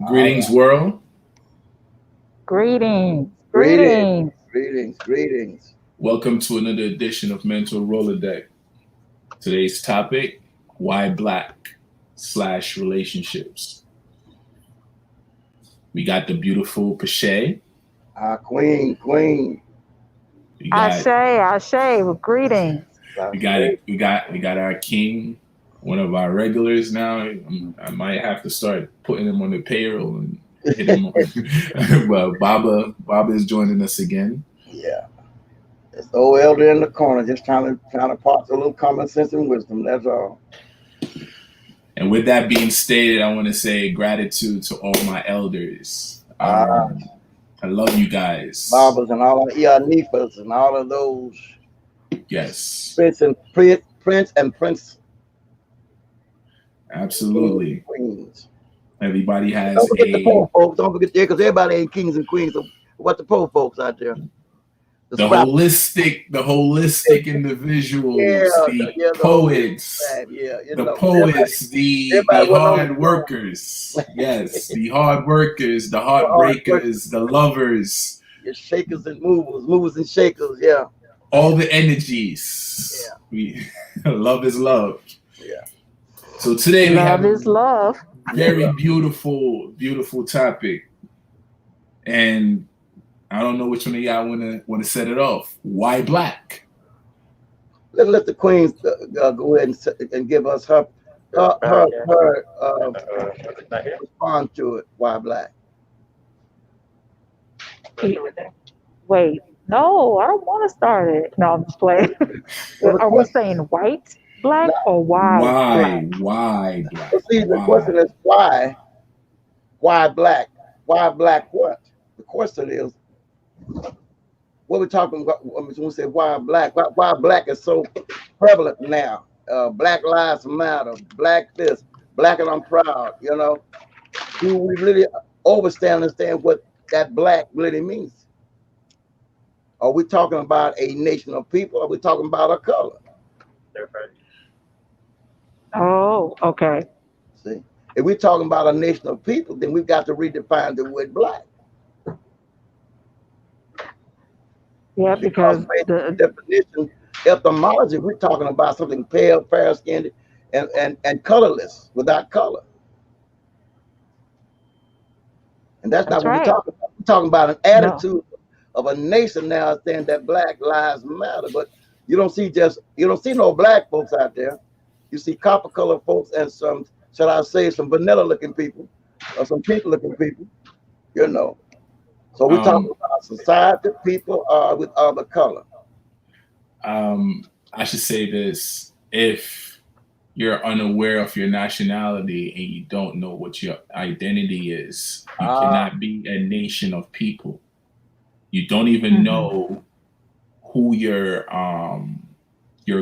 Greetings, world. Greetings, Greetings, greetings. greetings. Welcome to another edition of Mental Rolodeck. Today's topic: why black / relationships. We got the beautiful Pache. Queen. We Ashe, got Ashe, with greetings. we That's got great. it. We got our king, one of our regulars now. I might have to start putting him on the payroll and hit him. Well, Baba is joining us again. Yeah. It's the old elder in the corner, just trying to part a little common sense and wisdom. That's all. And with that being stated, I want to say gratitude to all my elders. Ah, I love you guys. Barbers and all of Nifas and all of those Yes, prince and kings and absolutely. queens. Everybody Don't has forget the a poor folks. Don't forget there, because everybody ain't kings and queens. So what the poor folks out there? The the scrap. holistic individuals, the Yeah, the whole poets, man. Yeah, the everybody, poets, the everybody went on the hard throne. workers. Yes, the hard workers, the The hard work. heartbreakers, the lovers, Your shakers and movers and shakers. Yeah, all the energies. yeah, We love is love. yeah. So today we have Love a is love. very beautiful topic, and I don't know which one of y'all want to set it off. Why black? Let the queens go ahead and give us her response to it. Why black? Wait, no, I don't want to start it. No, I'm just playing. Well, the Are we question, saying white black now, or why black? Why well, black? see, the question Why? is why? Why black? Why black? What? The question is what we're talking about when we say why black. Why black is so prevalent now? Black lives matter. Black this. Black and I'm proud. Do we really understand what that black really means? Are we talking about a nation of people? Are we talking about a color? Oh, okay. See, if we're talking about a nation of people, then we've got to redefine the word black Yeah, because because based on the the definition, etymology, we're talking about something pale, fair skinned, and colorless, without color. And that's not that's what we're right. talking about. We're talking about an No. attitude of a nation now saying that black lives matter. But you don't see no black folks out there. You see copper colored folks and some, shall I say, some vanilla looking people or some pink looking people, you know. So we're talking Um, about society, people with other color. I should say this: if you're unaware of your nationality and you don't know what your identity is, you Ah, cannot be a nation of people. You don't even Hmm. know who your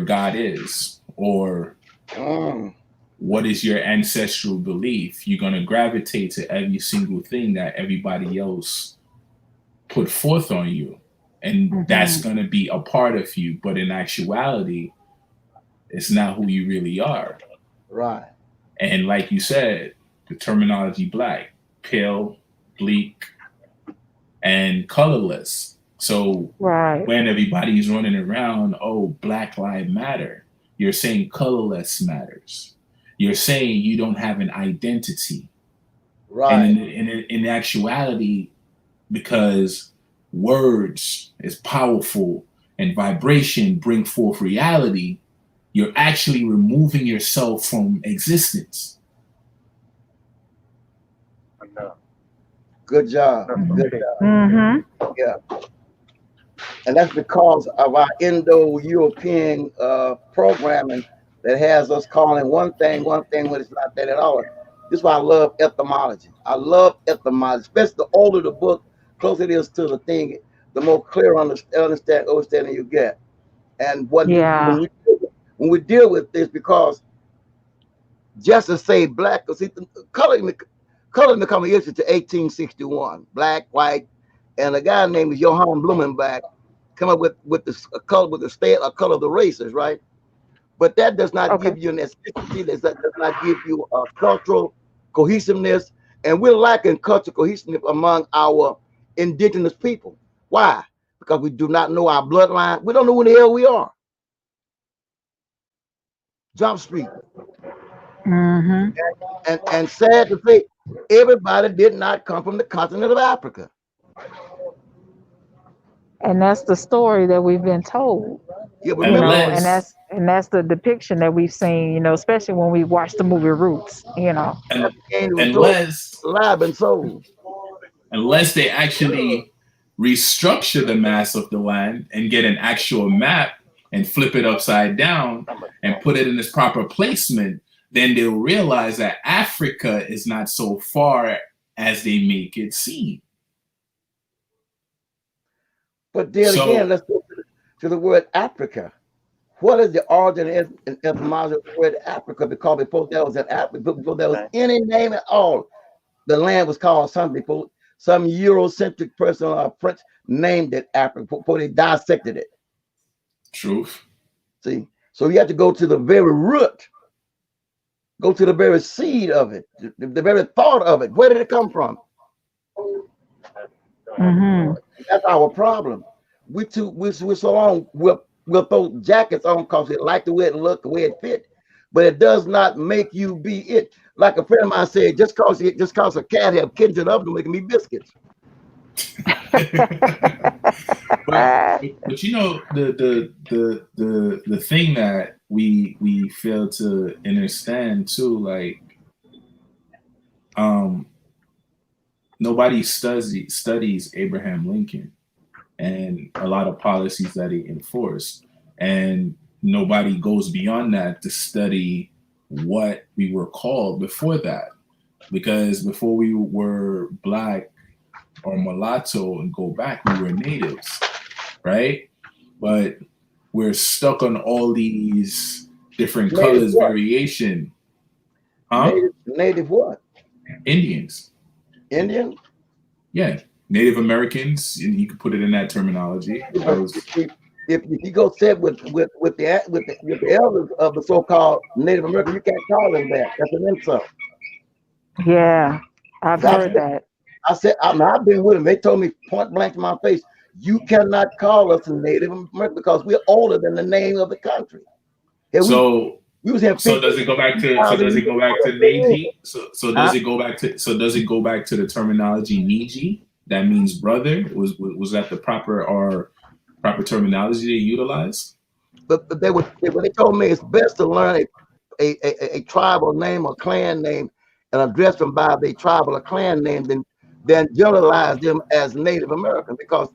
God is or mm, what is your ancestral belief. You're gonna gravitate to every single thing that everybody else put forth on you. And that's Hmm. gonna be a part of you. But in actuality, it's not who you really are. right. And like you said, the terminology black, pale, bleak, and colorless. So Right. when everybody's running around, oh, Black Lives Matter, you're saying colorless matters. You're saying you don't have an identity. And Right. in actuality, because words is powerful and vibration bring forth reality, you're actually removing yourself from existence. Good job. Good job. Hmm. Yeah. And that's because of our Indo-European programming that has us calling one thing when it's not that at all. This is why I love etymology. I love etymology, especially the older the book, closer it is to the thing, the more clear understanding you get. And Yeah. when we deal with this, because just to say black, because color become an issue to 1861, black, white, and a guy named Johann Blumenbach come up with this a color with the state a color of the races, right? But that does not Okay. give you an ethnicity. That does not give you a cultural cohesiveness And we're lacking cultural cohesiveness among our indigenous people. Why? Because we do not know our bloodline. We don't know who the hell we are. Jump Street. Mm-hmm. And sad to say, everybody did not come from the continent of Africa. And that's the story that we've been told. Yeah, You remember, know, and unless that's the depiction that we've seen, you know, especially when we watch the movie Roots, you know. and it was told unless live and sold. unless they actually restructure the mass of the land and get an actual map and flip it upside down and put it in its proper placement, then they'll realize that Africa is not so far as they make it seem. But then again, let's go to the word Africa. What is the origin and etymology of the word Africa? Because before there was an Africa, before there was any name at all, the land was called something. Before some Eurocentric person or French named it Africa before they dissected it. Truth. See, so you have to go to the very root, go to the very seed of it, the very thought of it. Where did it come from? Mm-hmm. That's our problem. We're so long. We'll throw jackets on because we like the way it look, the way it fit, but it does not make you be it. Like a friend of mine said, just cause a cat have kittens and oven making me biscuits. but you know the thing that we fail to understand too, like nobody studies Abraham Lincoln and a lot of policies that he enforced, and nobody goes beyond that to study what we were called before that, because before we were black or mulatto and go back, we were natives, right? But we're stuck on all these different Native colors what? variation. Huh? Native what? Indians. Indian? Yeah. Native Americans, and you could put it in that terminology. If you go sit with the elders of the so-called Native American, you can't call them that. That's an insult. Yeah, I've heard that. I've been with them. They told me point blank to my face, you cannot call us Native American because we're older than the name of the country. Yeah, we was here. So does it go back to Neji? So does it go back to the terminology Neji? That means brother. Was that the proper terminology they utilized? But they told me it's best to learn a tribal name or clan name and address them by their tribal or clan name than generalize them as Native American, because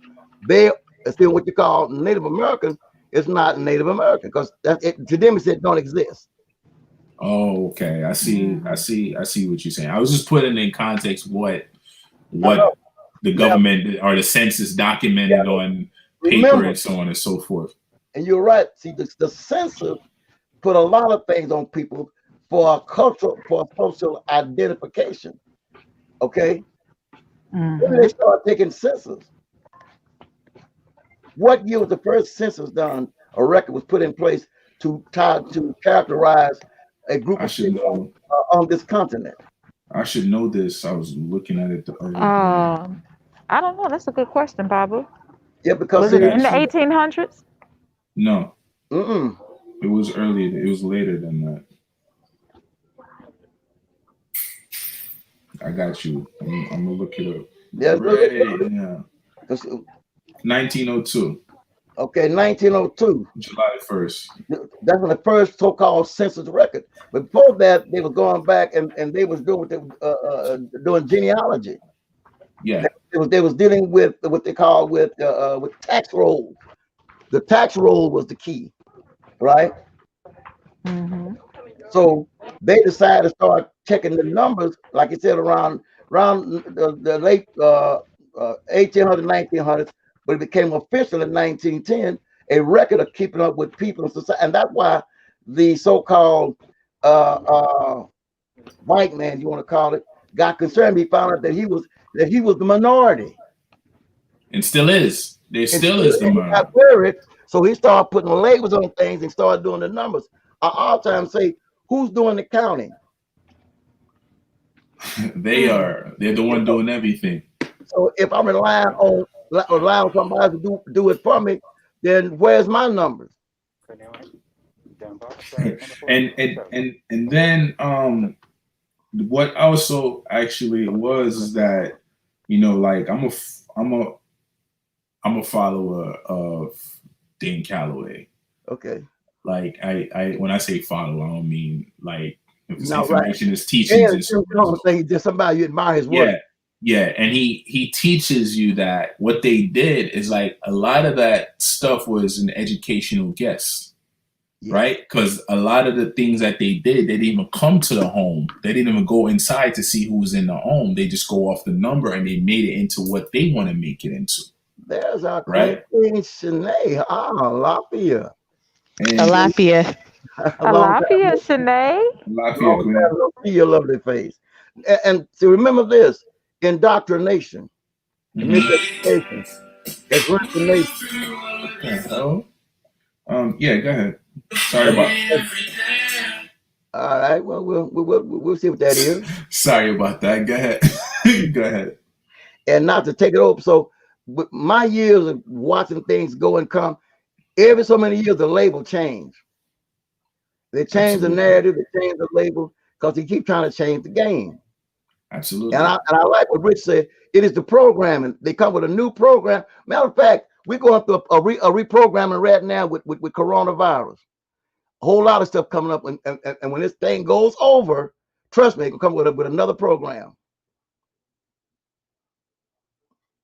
they still what you call Native American is not Native American, because to them it don't exist. Oh, okay. I see what you're saying. I was just putting in context what the government or the census documented on paper and so on and so forth. And you're right. See, the census put a lot of things on people for social identification. Okay. Mm-hmm. When they start taking census, what year was the first census done? A record was put in place to characterize a group of people on this continent. I should know this. I was looking at it the other day. I don't know. That's a good question, Baba. Yeah, because was it in the 1800s? No. Mm-mm. It was earlier. It was later than that. I got you. I'm gonna look it up. Yeah. Yeah. 1902. Okay, 1902. July 1st. That's when the first so-called census record. But before that, they were going back and they was doing doing genealogy. Yeah. They was dealing with what they call with tax roll. The tax roll was the key, right? Mm-hmm. So they decided to start checking the numbers, like you said, around the late 1800s, 1900s, but it became official in 1910, a record of keeping up with people in society. And that's why the so-called white man, you want to call it, got concerned. He found out that he was the minority. And still is. There still is the minority. So he started putting labels on things and started doing the numbers. I all time say, who's doing the counting? They're the one doing everything. So if I'm relying on somebody to do it for me, then where's my numbers? And then what also actually was is that, you know, like I'm a follower of Dan Calloway. Okay. Like I when I say follow, I don't mean like if it's No, right. information, it's teachings and so Thing, just somebody you admire his work. yeah. Yeah, and he teaches you that what they did is like a lot of that stuff was an educational guess, right? Because a lot of the things that they did, they didn't even come to the home. They didn't even go inside to see who was in the home. They just go off the number and they made it into what they want to make it into. There's our right? Queen Shanae. Lafayette. Lafayette. Lafayette, Shanae. Lafayette Queen. See your lovely face. And to remember this, indoctrination, miseducation, information. Yeah, go ahead. Sorry about that. All right, well, we'll see what that is. Sorry about that. Go ahead. Go ahead. And not to take it over. So with my years of watching things go and come, every so many years the label change. They change the narrative, they change the label, because they keep trying to change the game. Absolutely. And I like what Rich said. It is the programming. They come with a new program. Matter of fact, we're going through a reprogramming right now with coronavirus. A whole lot of stuff coming up, and when this thing goes over, trust me, it will come with another program.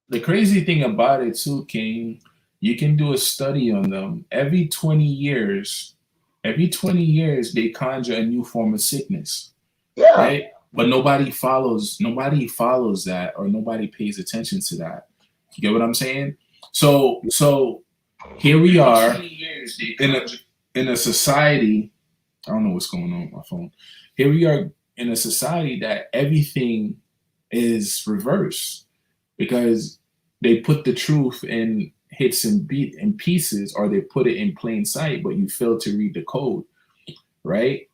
The crazy thing about it too, King, you can do a study on them. Every 20 years, they conjure a new form of sickness. Yeah. Right? But nobody follows that, or nobody pays attention to that. You get what I'm saying? So here we are in a society. I don't know what's going on with my phone. Here we are in a society that everything is reversed, because they put the truth in hits and pieces, or they put it in plain sight, but you fail to read the code, right?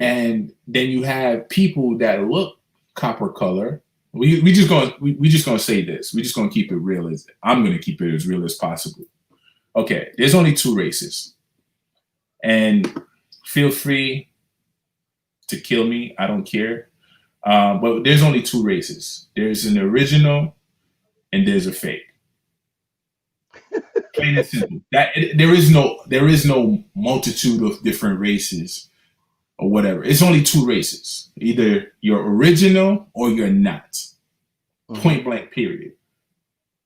And then you have people that look copper color. We just gonna say this. We just gonna keep it real. I'm gonna keep it as real as possible. Okay, there's only two races, and feel free to kill me. I don't care. But there's only two races. There's an original, and there's a fake. Plain and simple. There is no multitude of different races or whatever. It's only two races. Either you're original or you're not. Point blank, period.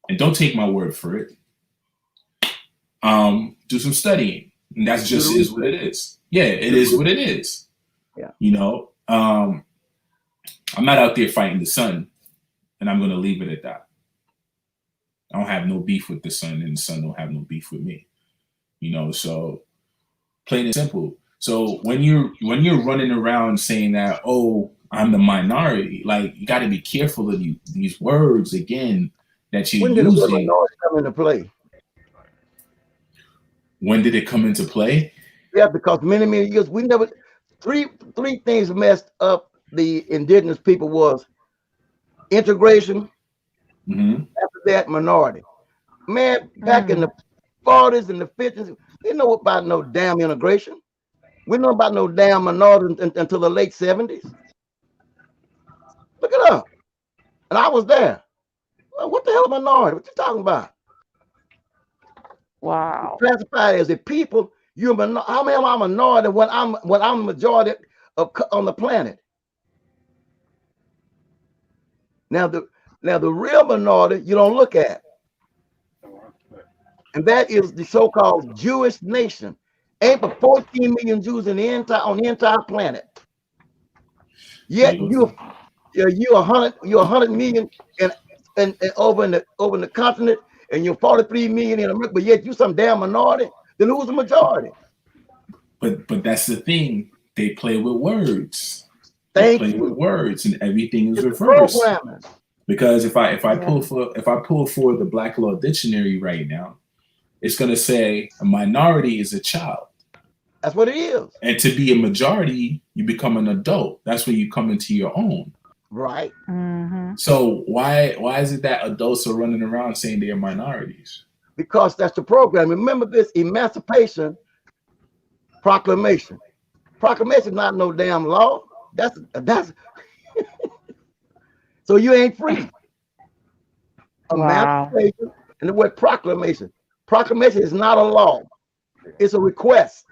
And don't take my word for it. Do some studying. And that's just is what it is. Yeah, it is what it is. Yeah. You know, I'm not out there fighting the sun, and I'm gonna leave it at that. I don't have no beef with the sun, and the sun don't have no beef with me. You know, so plain and simple. So when you're running around saying that, oh, I'm the minority, like, you got to be careful of these words again that you're using. When did the minority come into play? When did it come into play? Yeah, because many years we never three things messed up the indigenous people was integration. After that, minority. Man, back in the 40s and the 50s, we know about no damn integration. We know about no damn minority until the late 70s. Look it up. And I was there. Well, what the hell minority? What you talking about? Wow. Classified as a people, how many am I a minority when I'm majority on the planet? Now the real minority you don't look at. And that is the so-called Jewish nation. Ain't but 14 million Jews on the entire planet. Yet you're 100 million and over in the continent, and you're 43 million in America, but yet you some damn minority. Then who's the majority? But that's the thing. They play with words. They play with words, and everything is reversed. Because if I pull for the Black Law Dictionary right now, it's gonna say a minority is a child. That's what it is. And to be a majority, you become an adult. That's when you come into your own. Right. So why is it that adults are running around saying they're minorities? Because that's the program. Remember this Emancipation Proclamation. Proclamation is not no damn law. That's so you ain't free. Wow. Emancipation and the word proclamation. Proclamation is not a law. It's a request.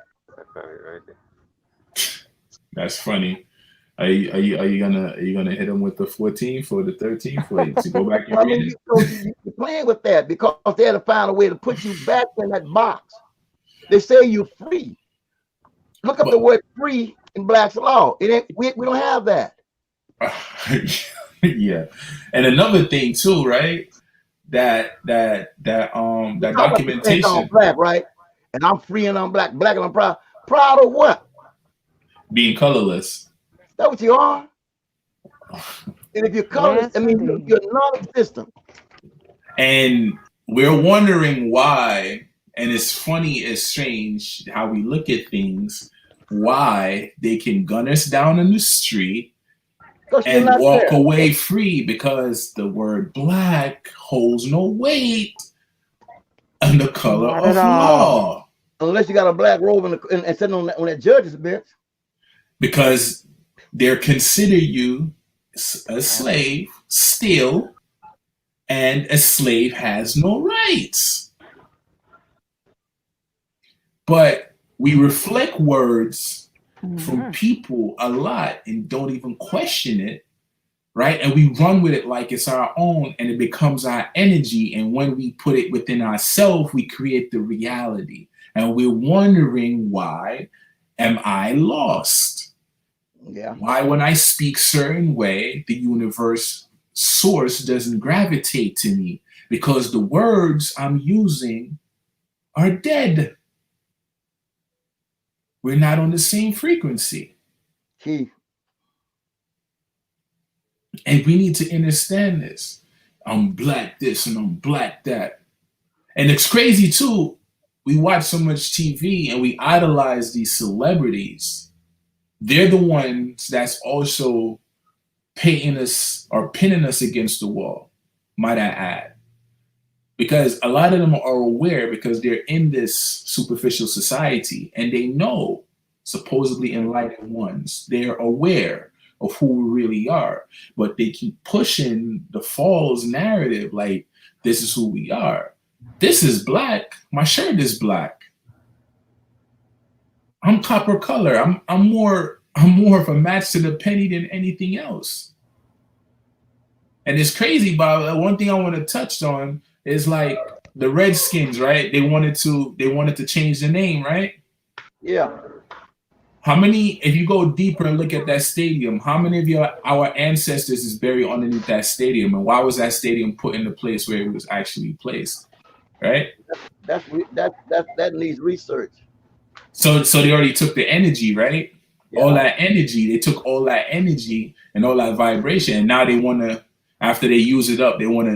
That's funny. Are you gonna hit them with the 14th or the 13th for to go back and I read mean, it? you're playing with that because they had to find a way to put you back in that box. They say you're free. Look up the word free in Black's law. It ain't we don't have that. Yeah, and another thing too, right? That You talk about this thing called documentation black, right? And I'm free and I'm black, black and I'm proud. Proud of what? being colorless. Is that what you are? And if you're colorless, Yes, I mean indeed. you're non-existent. And we're wondering why, and it's funny, it's strange how we look at things, why they can gun us down in the street Because you're and not walk there. away free because the word black holds no weight in the color Not of at all. law. Unless you got a black robe and sitting on that judge's bench. Because they're consider you a slave still, and a slave has no rights. But we reflect words from people a lot and don't even question it, right? And we run with it like it's our own, and it becomes our energy. And when we put it within ourselves, we create the reality. And we're wondering, why am I lost? Yeah. Why, when I speak certain way, the universe source doesn't gravitate to me? Because the words I'm using are dead. We're not on the same frequency. Keith. And we need to understand this. I'm black this and I'm black that. And it's crazy too. We watch so much TV and we idolize these celebrities. They're the ones that's also painting us or pinning us against the wall, might I add. Because a lot of them are aware because they're in this superficial society and they know, supposedly enlightened ones, they're aware of who we really are, but they keep pushing the false narrative like this is who we are. This is black. My shirt is black. I'm copper color. I'm more of a match to the penny than anything else. And it's crazy, Bob. One thing I want to touch on is like the Redskins, right? They wanted to change the name, right? Yeah. How many, if you go deeper and look at that stadium, how many of our ancestors is buried underneath that stadium? And why was that stadium put in the place where it was actually placed? Right? That needs research. So they already took the energy, right? Yeah. All that energy, they took all that energy and all that vibration, and now they want to, after they use it up, they want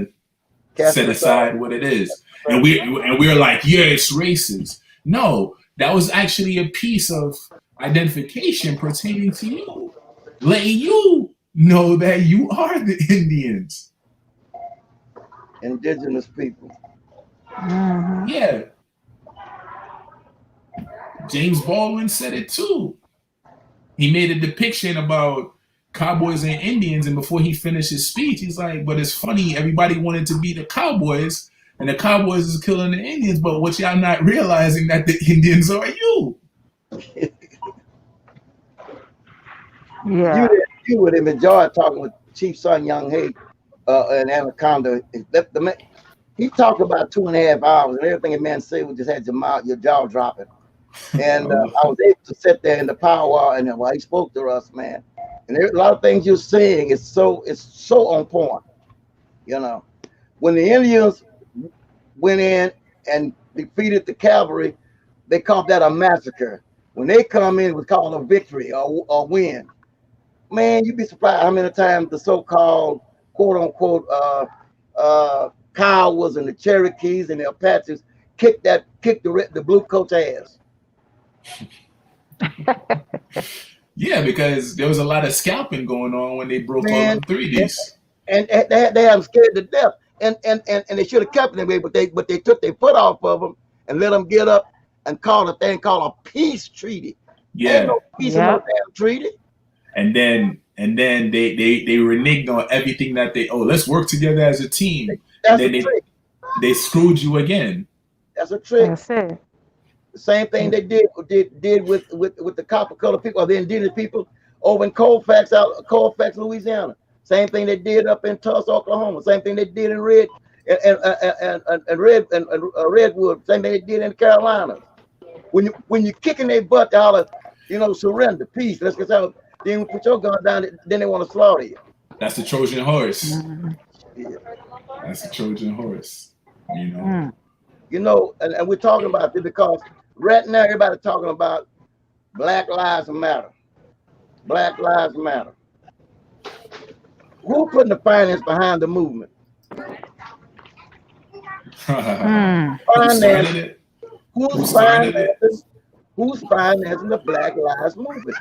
to set aside what it is. And we're like, yeah, it's racist. No, that was actually a piece of identification pertaining to you, letting you know that you are the Indians. Indigenous people. Yeah. James Baldwin said it too. He made a depiction about cowboys and Indians, and before he finished his speech, he's like, but it's funny, everybody wanted to be the cowboys, and the cowboys is killing the Indians, but what y'all not realizing that the Indians are you. Yeah. You would have enjoyed talking with Chief Son Young Hay and Anaconda. He talked about 2.5 hours, and everything a man said would just had your jaw dropping. And I was able to sit there in the powwow, and while he spoke to us, man, and there's a lot of things you're saying is so on point. You know, when the Indians went in and defeated the cavalry, they called that a massacre. When they come in, it was called a victory or win. Man, you'd be surprised how many times the so-called quote unquote Kiowas and the Cherokees and the Apaches kicked the blue coat ass. Yeah, because there was a lot of scalping going on when they broke all man. them And, 3Ds. they have them scared to death. And they should have kept them that way, but they took their foot off of them and let them get up and call a thing called a peace treaty. Ain't Yeah. no peace in no Yep. damn treaty. And then they reneged on everything that they, oh, let's work together as a team. And That's a then trick. they screwed you again. That's a trick. That's it. The same thing they did with the copper colored people or the indigenous people over in Colfax, Louisiana. Same thing they did up in Tulsa, Oklahoma. Same thing they did in Redwood. Same thing they did in the Carolinas. When you're kicking their butt, they holler, surrender, peace. Let's get out. Then put your gun down. Then they want to slaughter you. That's the Trojan horse. Mhm. Yeah. That's the Trojan horse. You know. Mm. And we're talking about this because right now everybody talking about Black Lives Matter. Black Lives Matter. Who putting the finance behind the movement? Mm. Who Finance. started it? Who Who's started it? financing? Who's financing the Black Lives Movement?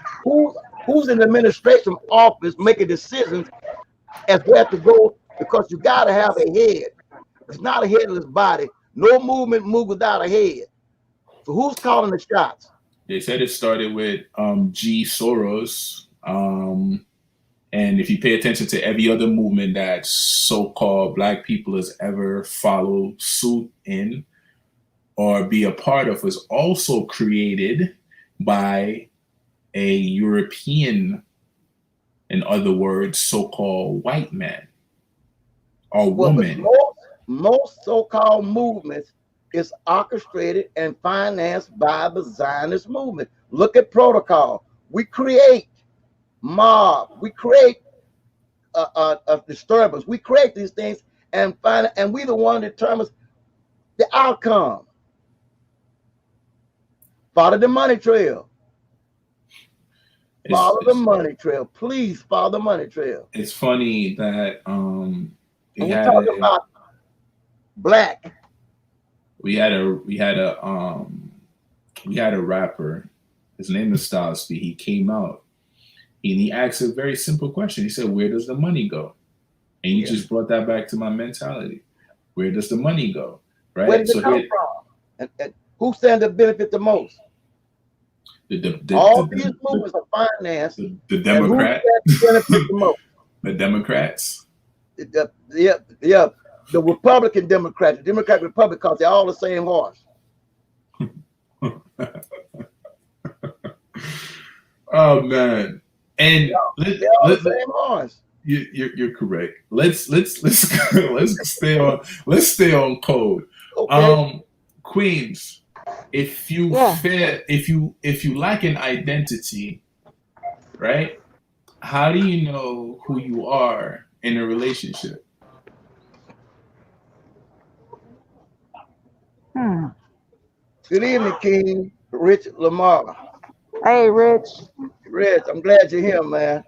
Who's in the administration office making decisions as where to go? Because you got to have a head. It's not a headless body. No movement moves without a head. So who's calling the shots? They said it started with G. Soros. And if you pay attention to every other movement that so-called Black people has ever followed suit in or be a part of, was also created by a European, in other words, so-called white man or Well, but woman. most so-called movements is orchestrated and financed by the Zionist movement. Look at protocol. We create mob. We create a disturbance. We create these things and we the one that determines the outcome. Follow the money trail. It's, Follow the it's, money trail. Please follow the money trail. it's funny that we And we're had talking a about black. we had a rapper. His name is Styles P. He came out and he asked a very simple question. He said, "Where does the money go?" And you Yeah. just brought that back to my mentality. Where does the money go? Where Right. did it So come here, from? And who stand to benefit the most? the the the All these the, the, movements are financed, the and who Democrat, stand to benefit the most? the Democrats. Yeah, yeah. The Republican Democrats, the Democratic Republic, because they're all the same horse. Oh man. And They're all the same horse. you're correct. Let's let's stay on code. Okay. Queens, if you Yeah. fear, if you lack an identity, right? How do you know who you are in a relationship? Hmm. Good evening, King Rich Lamar. Hey, Rich. Rich, I'm glad you're here, man.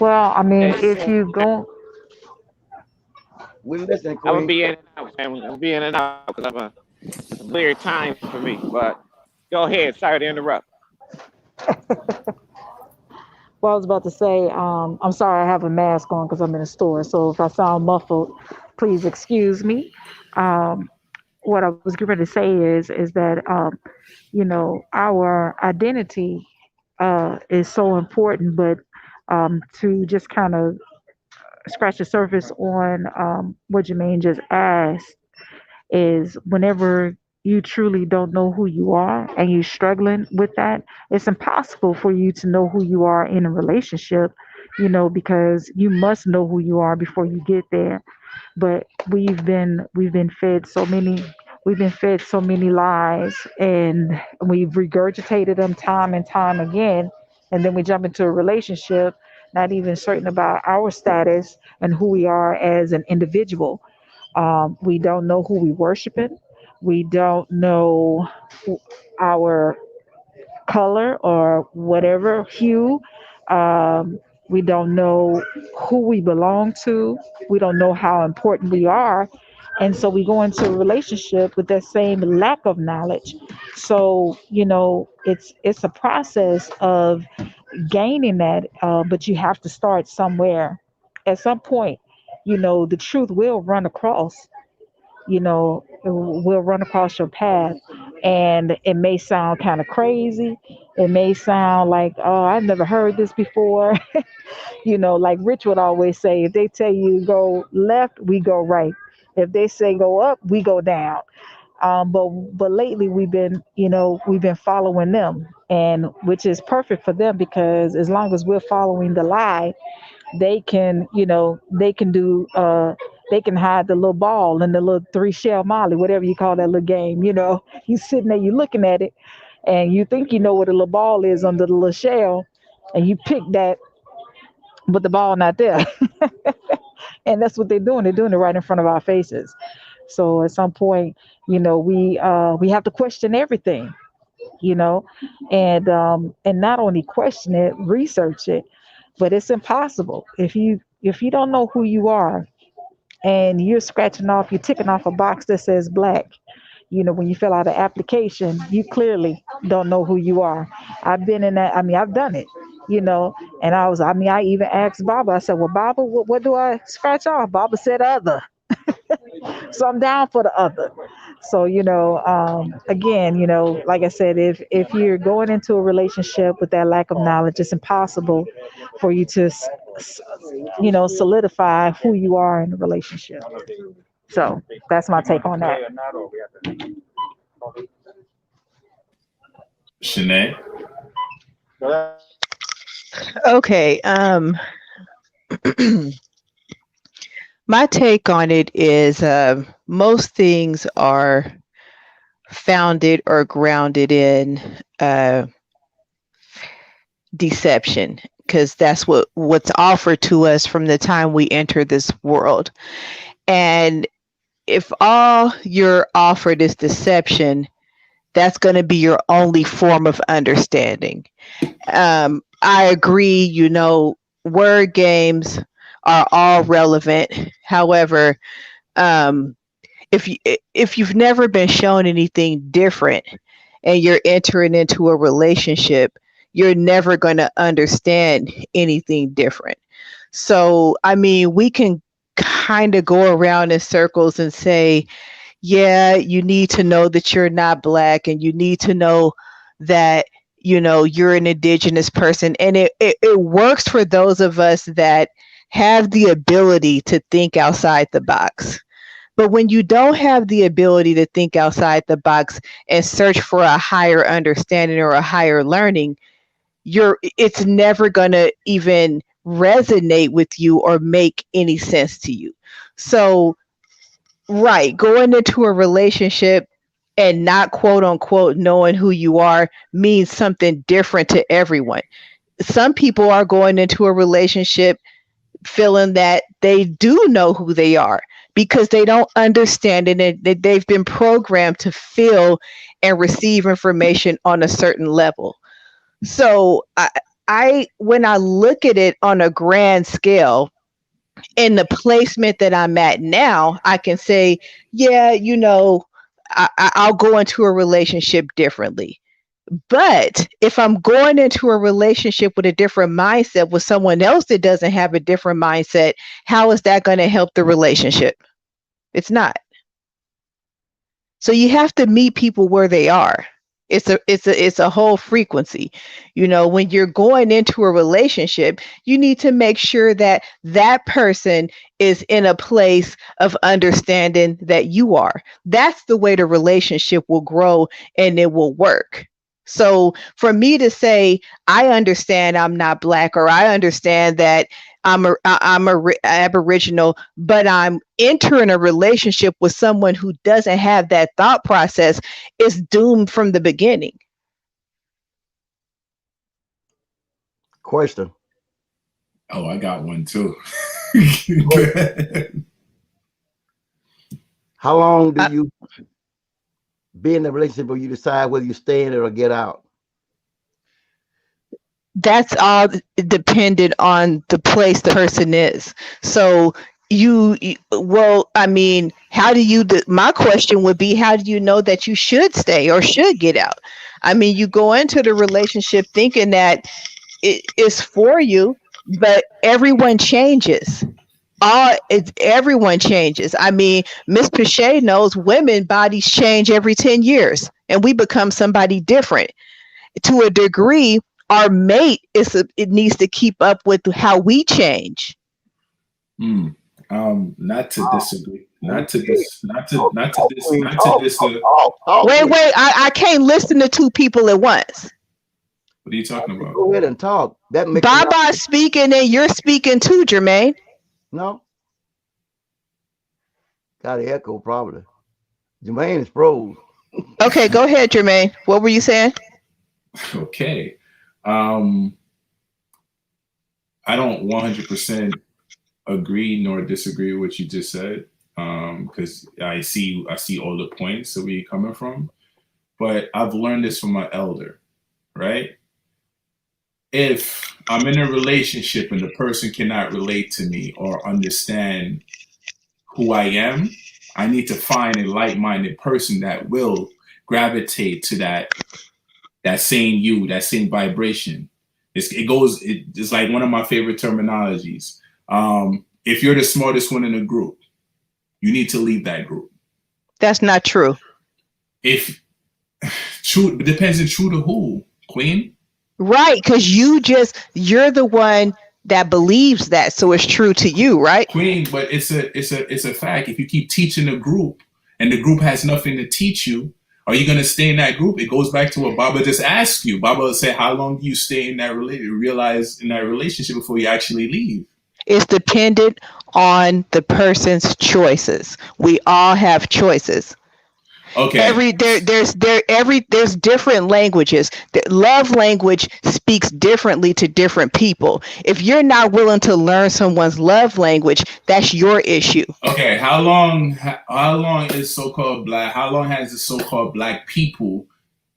Well, I mean, Hey, if you go, We listening, I'm gonna Queen. be in and out, man. I'm gonna be in and out because I'm a weird time for me. But go ahead. Sorry to interrupt. well, I was about to say, I'm sorry I have a mask on because I'm in a store. So if I sound muffled, please excuse me. Um, what I was going to say is that our identity is so important, but to just kind of scratch the surface on what Jermaine just asked is whenever you truly don't know who you are and you're struggling with that, it's impossible for you to know who you are in a relationship, because you must know who you are before you get there. But we've been fed so many lies, and we've regurgitated them time and time again, and then we jump into a relationship not even certain about our status and who we are as an individual. We don't know who we worshiping. We don't know our color or whatever hue. Um, we don't know who we belong to. We don't know how important we are. And so we go into a relationship with that same lack of knowledge. So, it's a process of gaining that, but you have to start somewhere. At some point, the truth will run across, will run across your path. And it may sound kind of crazy. It may sound like, oh, I've never heard this before. Like Rich would always say, if they tell you go left, we go right. If they say go up, we go down. But lately we've been following them, and which is perfect for them, because as long as we're following the lie, they can hide the little ball in the little three shell molly, whatever you call that little game. You sitting there, you looking at it, and you think you know what a little ball is under the little shell, and you pick that, but the ball not there. And that's what they're doing. They're doing it right in front of our faces. So at some point, we have to question everything, you know, and not only question it, research it. But it's impossible if you don't know who you are, and you're ticking off a box that says black. When you fill out an application, you clearly don't know who you are. I've been in that. I mean, I've done it. You know, and I even asked Baba. I said, "Well, Baba, what do I scratch off?" Baba said, "Other." So I'm down for the other. So again, like I said, if you're going into a relationship with that lack of knowledge, it's impossible for you to solidify who you are in a relationship. So that's my take on that. Shanae. Okay. My take on it is most things are founded or grounded in uh, deception, because that's what's offered to us from the time we enter this world. And if all you're offered is deception, that's going to be your only form of understanding. I agree, word games are all relevant. However, um, if you've never been shown anything different and you're entering into a relationship, you're never going to understand anything different. So, I mean, we can kind of go around in circles and say, yeah, you need to know that you're not black, and you need to know that you're an indigenous person, and it works for those of us that have the ability to think outside the box. But when you don't have the ability to think outside the box and search for a higher understanding or a higher learning, it's never going to even resonate with you or make any sense to you. So, right, going into a relationship and not quote unquote knowing who you are means something different to everyone. Some people are going into a relationship feeling that they do know who they are because they don't understand it, and they've been programmed to feel and receive information on a certain level. So I when I look at it on a grand scale, in the placement that I'm at now, I can say, yeah, I'll go into a relationship differently. But if I'm going into a relationship with a different mindset with someone else that doesn't have a different mindset, how is that going to help the relationship? It's not. So you have to meet people where they are. It's a whole frequency. When you're going into a relationship, you need to make sure that that person is in a place of understanding that you are. That's the way the relationship will grow and it will work. So for me to say, I understand I'm not black, or I understand that I'm Aboriginal, but I'm entering a relationship with someone who doesn't have that thought process, is doomed from the beginning. Question. Oh, I got one too. How long do Uh, you be in a relationship where you decide whether you stay in it or get out? that's all dependent on the place the person is. So well, I mean, How do you my question would be, how do you know that you should stay or should get out? I mean, you go into the relationship thinking that it is for you, but everyone changes. Everyone changes. I mean, Miss Pache knows women bodies change every 10 years and we become somebody different. To a degree, our mate it needs to keep up with how we change. Hmm. Not to disagree. Not to Okay. this. Not to. Talk, Not to talk, this. Queen. Not to Talk, this. talk, talk, talk, Wait, Queen. wait, I can't listen to two people at once. What are you talking about? Go ahead and talk. That makes a lot. Baba's speaking and you're speaking too, Jermaine. No, got an echo probably. Jermaine is froze. Okay, go ahead, Jermaine. What were you saying? Okay. Um, I don't 100% agree nor disagree with what you just said. Because I see all the points that where you're coming from, but I've learned this from my elder, right? If I'm in a relationship and the person cannot relate to me or understand who I am, I need to find a like-minded person that will gravitate to that same you, that same vibration. It's like one of my favorite terminologies. If you're the smartest one in a group, you need to leave that group. That's not true. If true, it depends on true to who, Queen. Right, because you're the one that believes that, so it's true to you, right? Queen, but it's a fact. If you keep teaching a group and the group has nothing to teach you, are you gonna stay in that group? It goes back to what Baba just asked you. Baba said, "How long do you stay in that realize in that relationship before you actually leave?" It's dependent on the person's choices. We all have choices. Okay, There's different languages. The love language speaks differently to different people. If you're not willing to learn someone's love language, that's your issue. okay. How long is so-called black? How long has the so-called black people,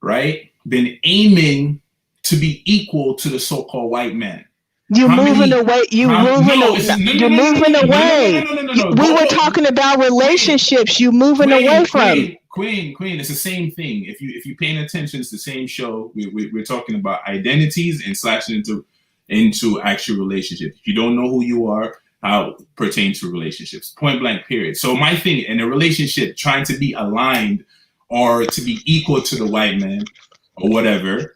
right, been aiming to be equal to the so-called white man? You How moving many? away. No, it's no, no, You're no, no, moving no, no, no, no, away. no, no, no, no. We were Go, talking about Queen, relationships. You moving away Queen, from. Queen. It's the same thing. If you're paying attention, it's the same show. We're talking about identities and slashing into actual relationships. If you don't know who you are, how it pertains to relationships. Point blank. Period. So my thing in a relationship, trying to be aligned or to be equal to the white man or whatever,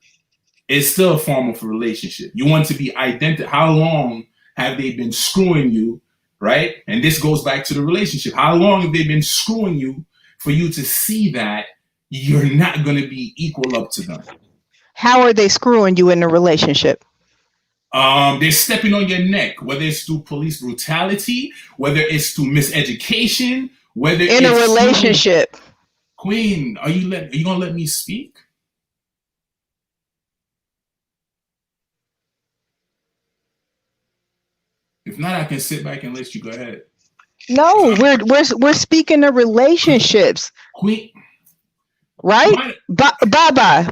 it's still a form of a relationship. You want to be identical. How long have they been screwing you, right? And this goes back to the relationship. How long have they been screwing you for you to see that you're not going to be equal up to them? How are they screwing you in a relationship? They're stepping on your neck, whether it's through police brutality, whether it's through miseducation, whether In a it's through relationship. Queen. Are you gonna let me speak? If not, I can sit back and let you go ahead. No, we're speaking of relationships, Queen, right? my, Baba,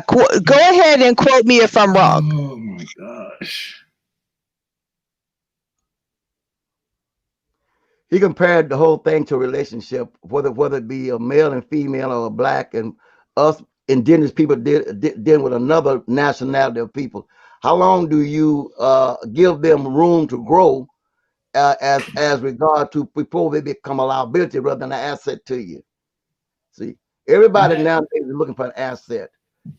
go ahead and quote me if I'm wrong. oh my gosh. He compared the whole thing to a relationship, whether it be a male and female or a black and us indigenous people dealing with another nationality of people. How long do you give them room to grow as regard to before they become a liability rather than an asset to you? See, everybody nowadays is looking for an asset.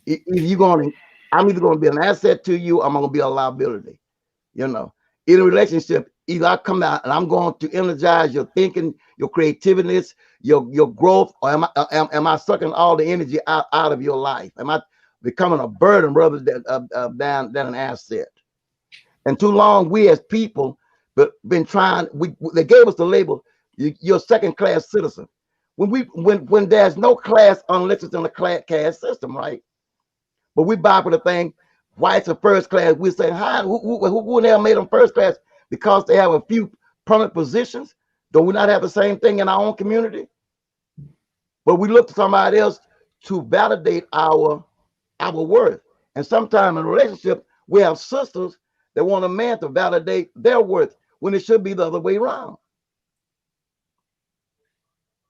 If you're going, I'm either going to be an asset to you, or I'm going to be a liability. You know, in a relationship, either I come out and I'm going to energize your thinking, your creativity, your growth, or am I sucking all the energy out of your life? Am I becoming a burden rather than an asset? And too long we as people but been trying. They gave us the label, you're a second class citizen. When there's no class unless it's in a class caste system, right? But we buy for the thing. Whites are first class. We say, hi, who in hell made them first class? Because they have a few permanent positions. Do we not have the same thing in our own community? But we look to somebody else to validate our worth. And sometimes in a relationship, we have sisters that want a man to validate their worth when it should be the other way around.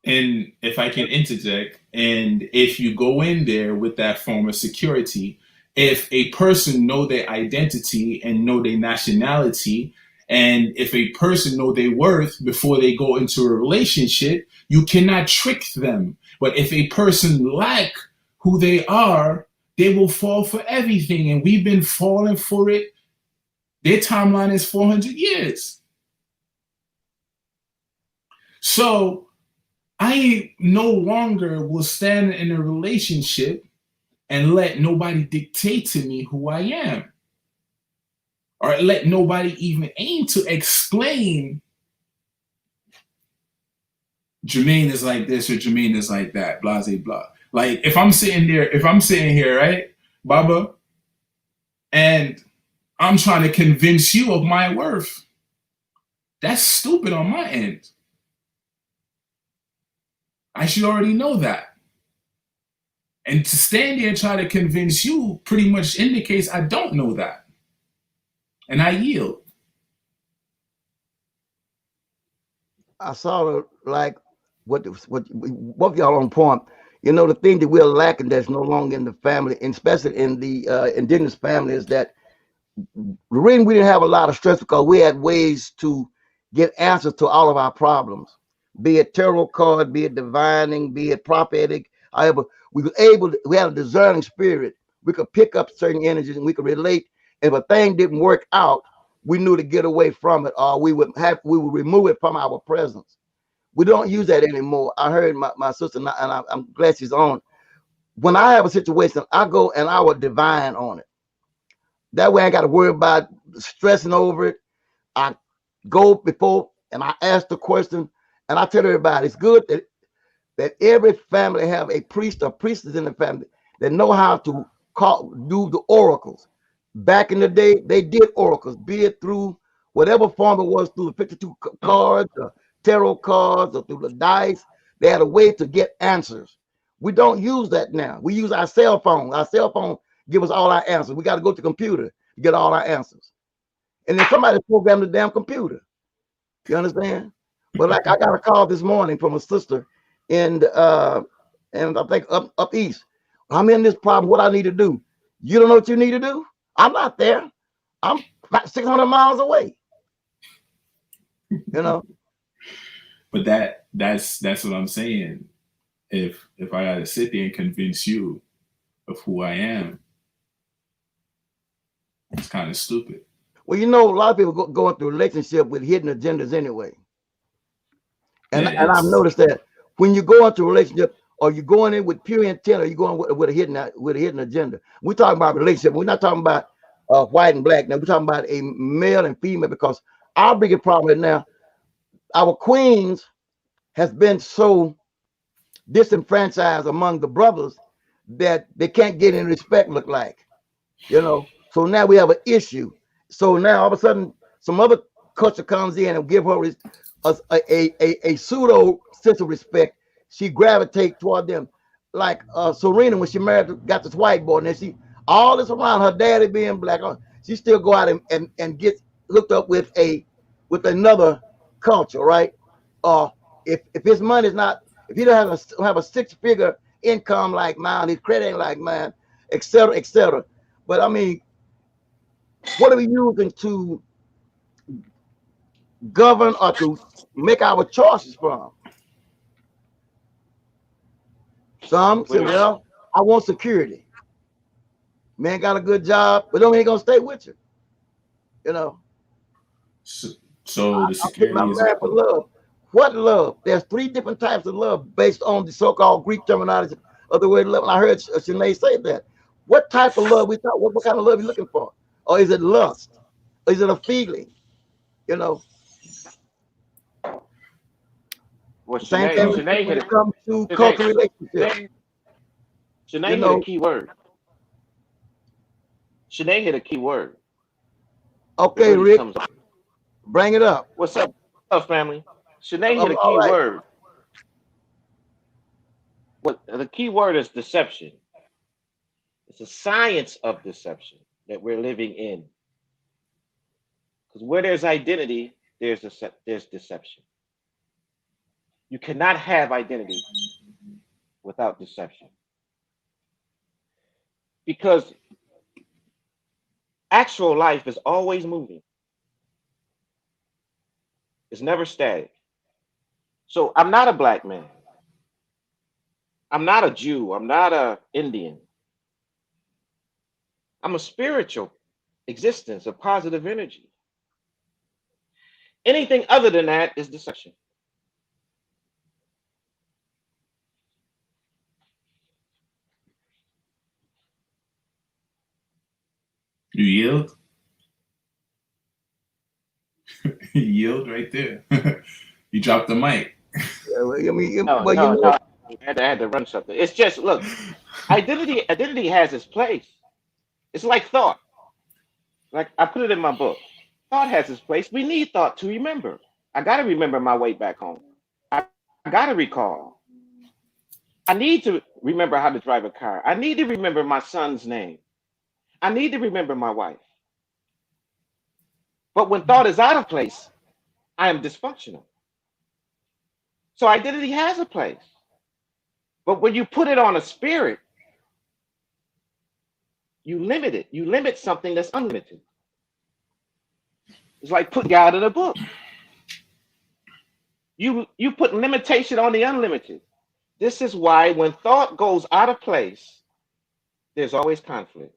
And if I can interject, and if you go in there with that form of security, if a person know their identity and know their nationality, and if a person know their worth before they go into a relationship, you cannot trick them. But if a person lack who they are, they will fall for everything. And we've been falling for it. Their timeline is 400 years. So I no longer will stand in a relationship and let nobody dictate to me who I am, or let nobody even aim to explain Jermaine is like this or Jermaine is like that, blah, blah, blah. Like if I'm sitting here, right, Baba, and I'm trying to convince you of my worth, that's stupid on my end. I should already know that. And to stand there and try to convince you pretty much indicates I don't know that. And I yield. I saw it like what both y'all on point. You know, the thing that we're lacking that's no longer in the family, and especially in the indigenous family, is that the reason we didn't have a lot of stress because we had ways to get answers to all of our problems, be it tarot card, be it divining, be it prophetic. However, we had a discerning spirit. We could pick up certain energies and we could relate. If a thing didn't work out, we knew to get away from it, or we would remove it from our presence. We don't use that anymore. I heard my sister, and I'm glad she's on. When I have a situation, I go and I will divine on it. That way I got to worry about stressing over it. I go before and I ask the question, and I tell everybody it's good that every family have a priest or priestess in the family that know how to do the oracles. Back in the day, they did oracles, be it through whatever form it was, through the 52 cards, or tarot cards, or through the dice. They had a way to get answers. We don't use that now. We use our cell phone. Our cell phone give us all our answers. We got to go to the computer to get all our answers. And then somebody programmed the damn computer. You understand? But like I got a call this morning from a sister in and I think up east. I'm in this problem. What I need to do? You don't know what you need to do? I'm not there. I'm about 600 miles away. You know. But that's what I'm saying. If I gotta sit there and convince you of who I am, it's kind of stupid. Well, you know, a lot of people going through a relationship with hidden agendas anyway. Yeah, And I've it's noticed that when you go into a relationship, or you're going in with pure intent, or you're going with a hidden agenda. We're talking about relationship. We're not talking about white and black. Now we're talking about a male and female, because our biggest problem is now our queens has been so disenfranchised among the brothers that they can't get any respect. Look like, you know. So now we have an issue. So now all of a sudden, some other culture comes in and give her a pseudo sense of respect. She gravitates toward them, like Serena when she married, got this white boy, and then she all this around her daddy being black. She still go out and get hooked up with another culture, right? If his money's not, if he don't have a six-figure income like mine, his credit ain't like mine, etc., etc. But I mean, what are we using to govern or to make our choices from? Some say, Well, well, I want security. Man got a good job, but don't ain't gonna stay with you. You know, so, so the I'm putting my security is man for love. What love? There's three different types of love based on the so-called Greek terminology of the word love. And I heard Shanae say that. What type of love we talk? What kind of love you looking for? Or is it lust? Or is it a feeling? You know, well, the same thing Shanae when hit it comes to Shanae, cultural relationships. Shanae, You Shanae hit a know, key word. Shanae hit a key word. It okay, really Rick, sums up. bring it up. What's up, family? Shanae hit a All key right. word. What the key word is deception. It's a science of deception that we're living in. Because where there's identity, there's deception. You cannot have identity without deception because actual life is always moving. It's never static. So I'm not a black man. I'm not a Jew. I'm not a Indian. I'm a spiritual existence, a positive energy. Anything other than that is deception. You yield. You yield right there. You dropped the mic. I mean, No, well, you no, know, no. I had to run something. It's just look, identity has its place. It's like thought. Like I put it in my book. Thought has its place. We need thought to remember. I gotta remember my way back home. I gotta recall. I need to remember how to drive a car. I need to remember my son's name. I need to remember my wife. But when thought is out of place, I am dysfunctional. So identity has a place. But when you put it on a spirit, you limit it. You limit something that's unlimited. It's like put God in a book. You put limitation on the unlimited. This is why when thought goes out of place, there's always conflict.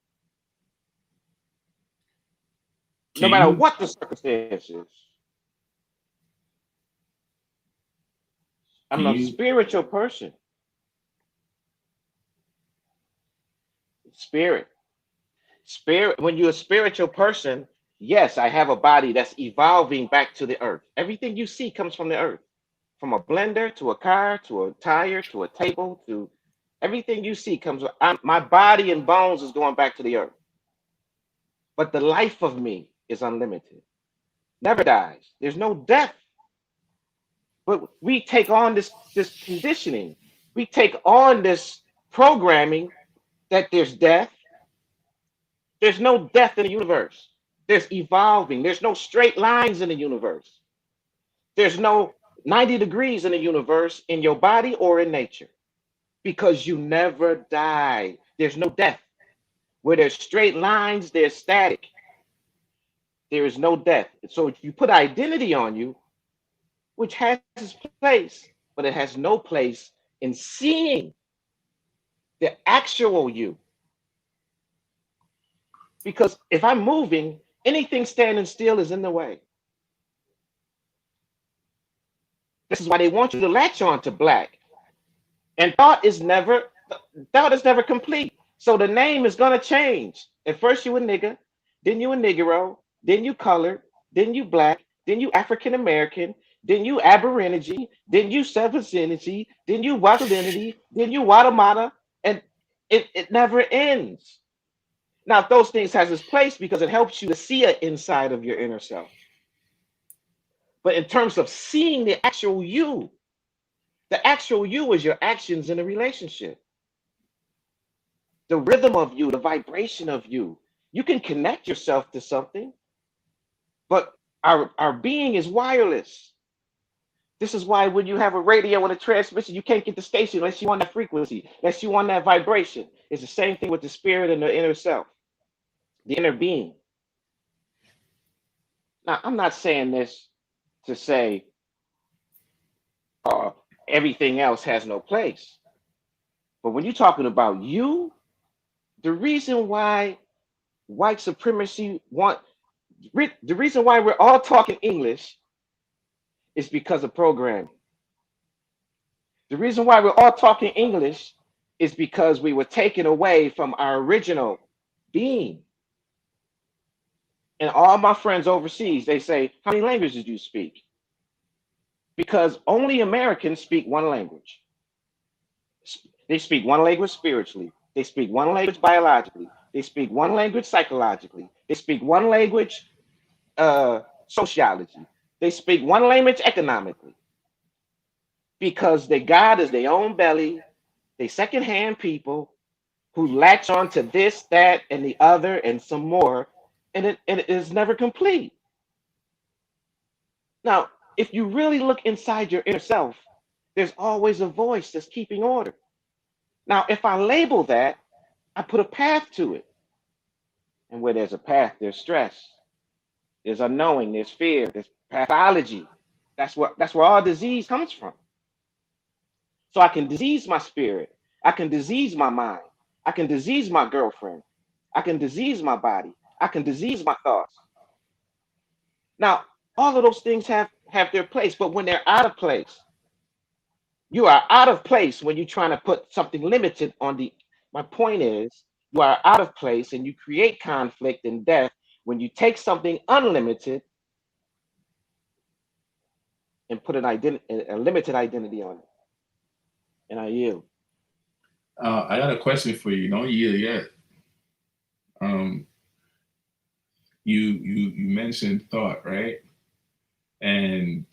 No Can matter you what the circumstances. can I'm a you spiritual person. Spirit. Spirit, when you're a spiritual person, yes, I have a body that's evolving back to the earth. Everything you see comes from the earth. From a blender to a car to a tire to a table to everything you see comes. My body and bones is going back to the earth. But the life of me is unlimited, never dies. There's no death. But we take on this conditioning. We take on this programming that there's death. There's no death in the universe. There's evolving. There's no straight lines in the universe. There's no 90 degrees in the universe in your body or in nature because you never die. There's no death. Where there's straight lines, there's static. There is no death. So if you put identity on you, which has its place, but it has no place in seeing the actual you. Because if I'm moving, anything standing still is in the way. This is why they want you to latch on to black. And thought is never complete. So the name is gonna change. At first you a nigga, then you a Negro, then you colored, then you black, then you African American, then you Aboriginal, then you Seventh-Energy, then you Wazilinity, then you Guatemala, and it never ends. Now those things has its place because it helps you to see it inside of your inner self. But in terms of seeing the actual you is your actions in a relationship, the rhythm of you, the vibration of you. You can connect yourself to something, but our being is wireless. This is why when you have a radio and a transmission, you can't get the station unless you on that frequency, unless you on that vibration. It's the same thing with the spirit and the inner self, the inner being. Now, I'm not saying this to say uh, everything else has no place, but when you're talking about you, the reason why white supremacy the reason why we're all talking English is because of programming. The reason why we're all talking English is because we were taken away from our original being. And all my friends overseas, they say, how many languages do you speak? Because only Americans speak one language. They speak one language spiritually. They speak one language biologically. They speak one language psychologically. They speak one language sociology. They speak one language economically because their God is their own belly. They secondhand people who latch on to this, that, and the other, and some more, and it is never complete. Now, if you really look inside your inner self, There's always a voice that's keeping order. Now, if I label that, I put a path to it. And where there's a path, there's stress, there's unknowing, there's fear, there's pathology. That's where all disease comes from. So I can disease my spirit. I can disease my mind. I can disease my girlfriend. I can disease my body. I can disease my thoughts. Now, all of those things have their place, but when they're out of place, you are out of place when you're trying to put something limited on the. My point is, you are out of place and you create conflict and death when you take something unlimited and put a limited identity on it. And I yield. I got a question for you. Don't yield yet. Um, you mentioned thought, right? And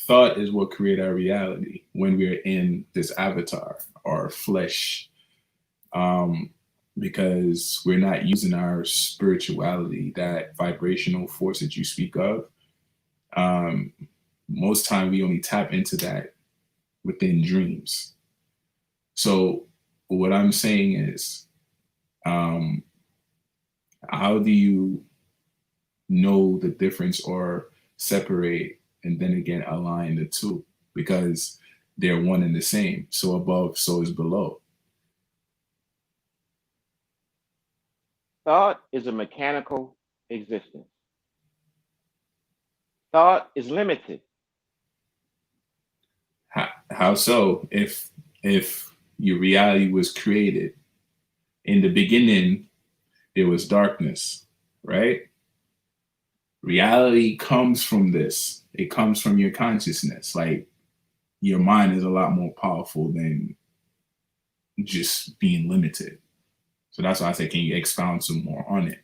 thought is what create our reality when we're in this avatar or flesh. Um, because we're not using our spirituality, that vibrational force that you speak of. Um, most time we only tap into that within dreams. So what I'm saying is, um, how do you know the difference or separate and then again align the two? Because they're one and the same. So above, so is below. Thought is a mechanical existence. Thought is limited. How so? If your reality was created in the beginning, there was darkness, right? Reality comes from this. It comes from your consciousness. Like your mind is a lot more powerful than just being limited. So that's why I say, can you expound some more on it?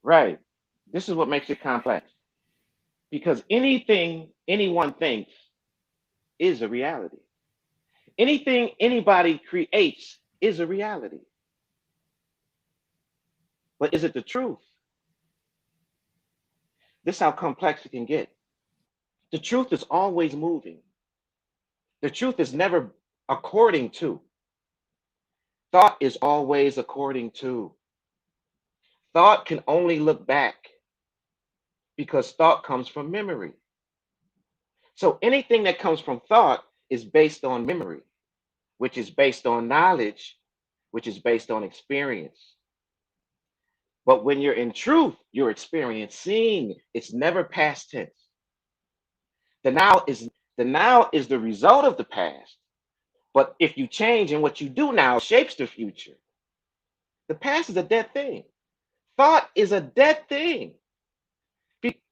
Right. This is what makes it complex. Because anything anyone thinks is a reality. Anything anybody creates is a reality. But is it the truth? This is how complex it can get. The truth is always moving. The truth is never according to. Thought is always according to. Thought can only look back because thought comes from memory. So anything that comes from thought is based on memory, which is based on knowledge, which is based on experience. But when you're in truth, you're experiencing. It's never past tense. The now is the result of the past. But if you change and what you do now shapes the future, the past is a dead thing. Thought is a dead thing.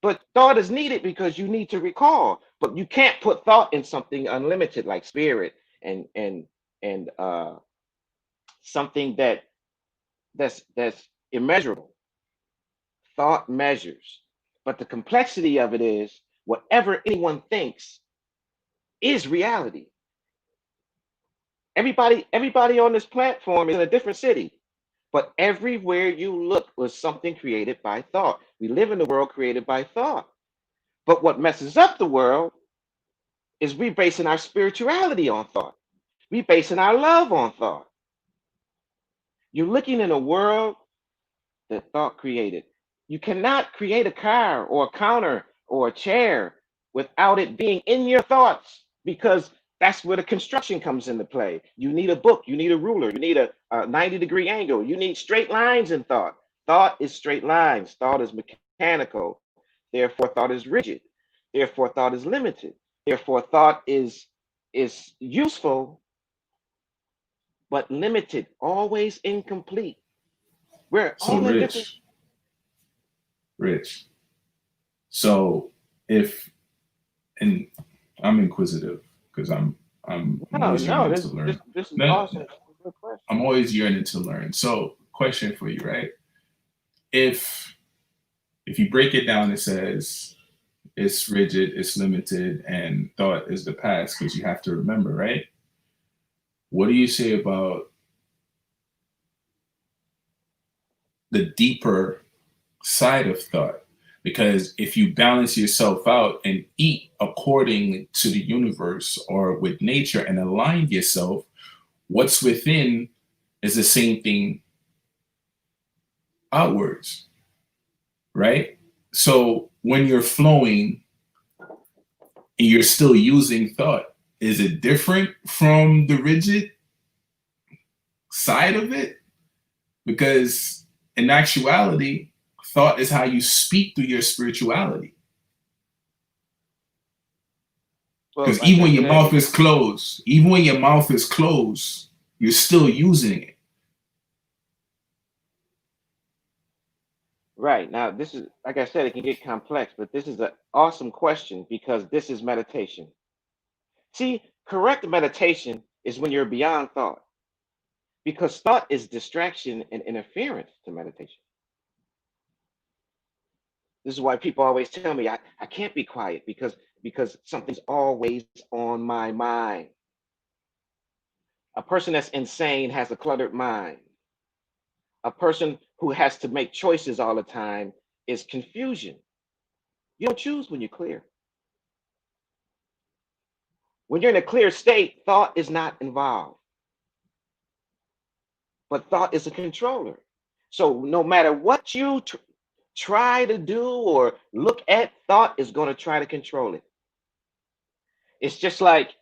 But thought is needed because you need to recall. But you can't put thought in something unlimited like spirit and something that's immeasurable. Thought measures. But the complexity of it is whatever anyone thinks is reality. Everybody on this platform is in a different city. But everywhere you look was something created by thought. We live in a world created by thought. But what messes up the world is we basing our spirituality on thought. We basing our love on thought. You're looking in a world that thought created. You cannot create a car or a counter or a chair without it being in your thoughts because that's where the construction comes into play. You need a book, you need a ruler, you need a 90-degree angle, you need straight lines in thought. Thought is straight lines, thought is mechanical, therefore, thought is rigid, therefore, thought is limited, therefore, thought is useful but limited, always incomplete. We're So all in different. Rich. So if and I'm inquisitive because I'm No, always no, yearning to this this learn. this is No, awesome. Good question. I'm always yearning to learn. So question for you, right? If if you break it down, it says it's rigid, it's limited, and thought is the past because you have to remember, right? What do you say about the deeper side of thought? Because if you balance yourself out and eat according to the universe or with nature and align yourself, what's within is the same thing outwards, right? So when you're flowing and you're still using thought, is it different from the rigid side of it? Because in actuality, thought is how you speak through your spirituality. Well, Because like even I when your said, mouth is closed, you're still using it. right now, this is like I said, it can get complex, but this is an awesome question because this is meditation. See, correct meditation is when you're beyond thought, because thought is distraction and interference to meditation. This is why people always tell me I can't be quiet because something's always on my mind. A person that's insane has a cluttered mind. A person who has to make choices all the time is confusion. You don't choose when you're clear. When you're in a clear state, thought is not involved, but thought is a controller. So no matter what you try to do or look at, thought is going to try to control it. It's just like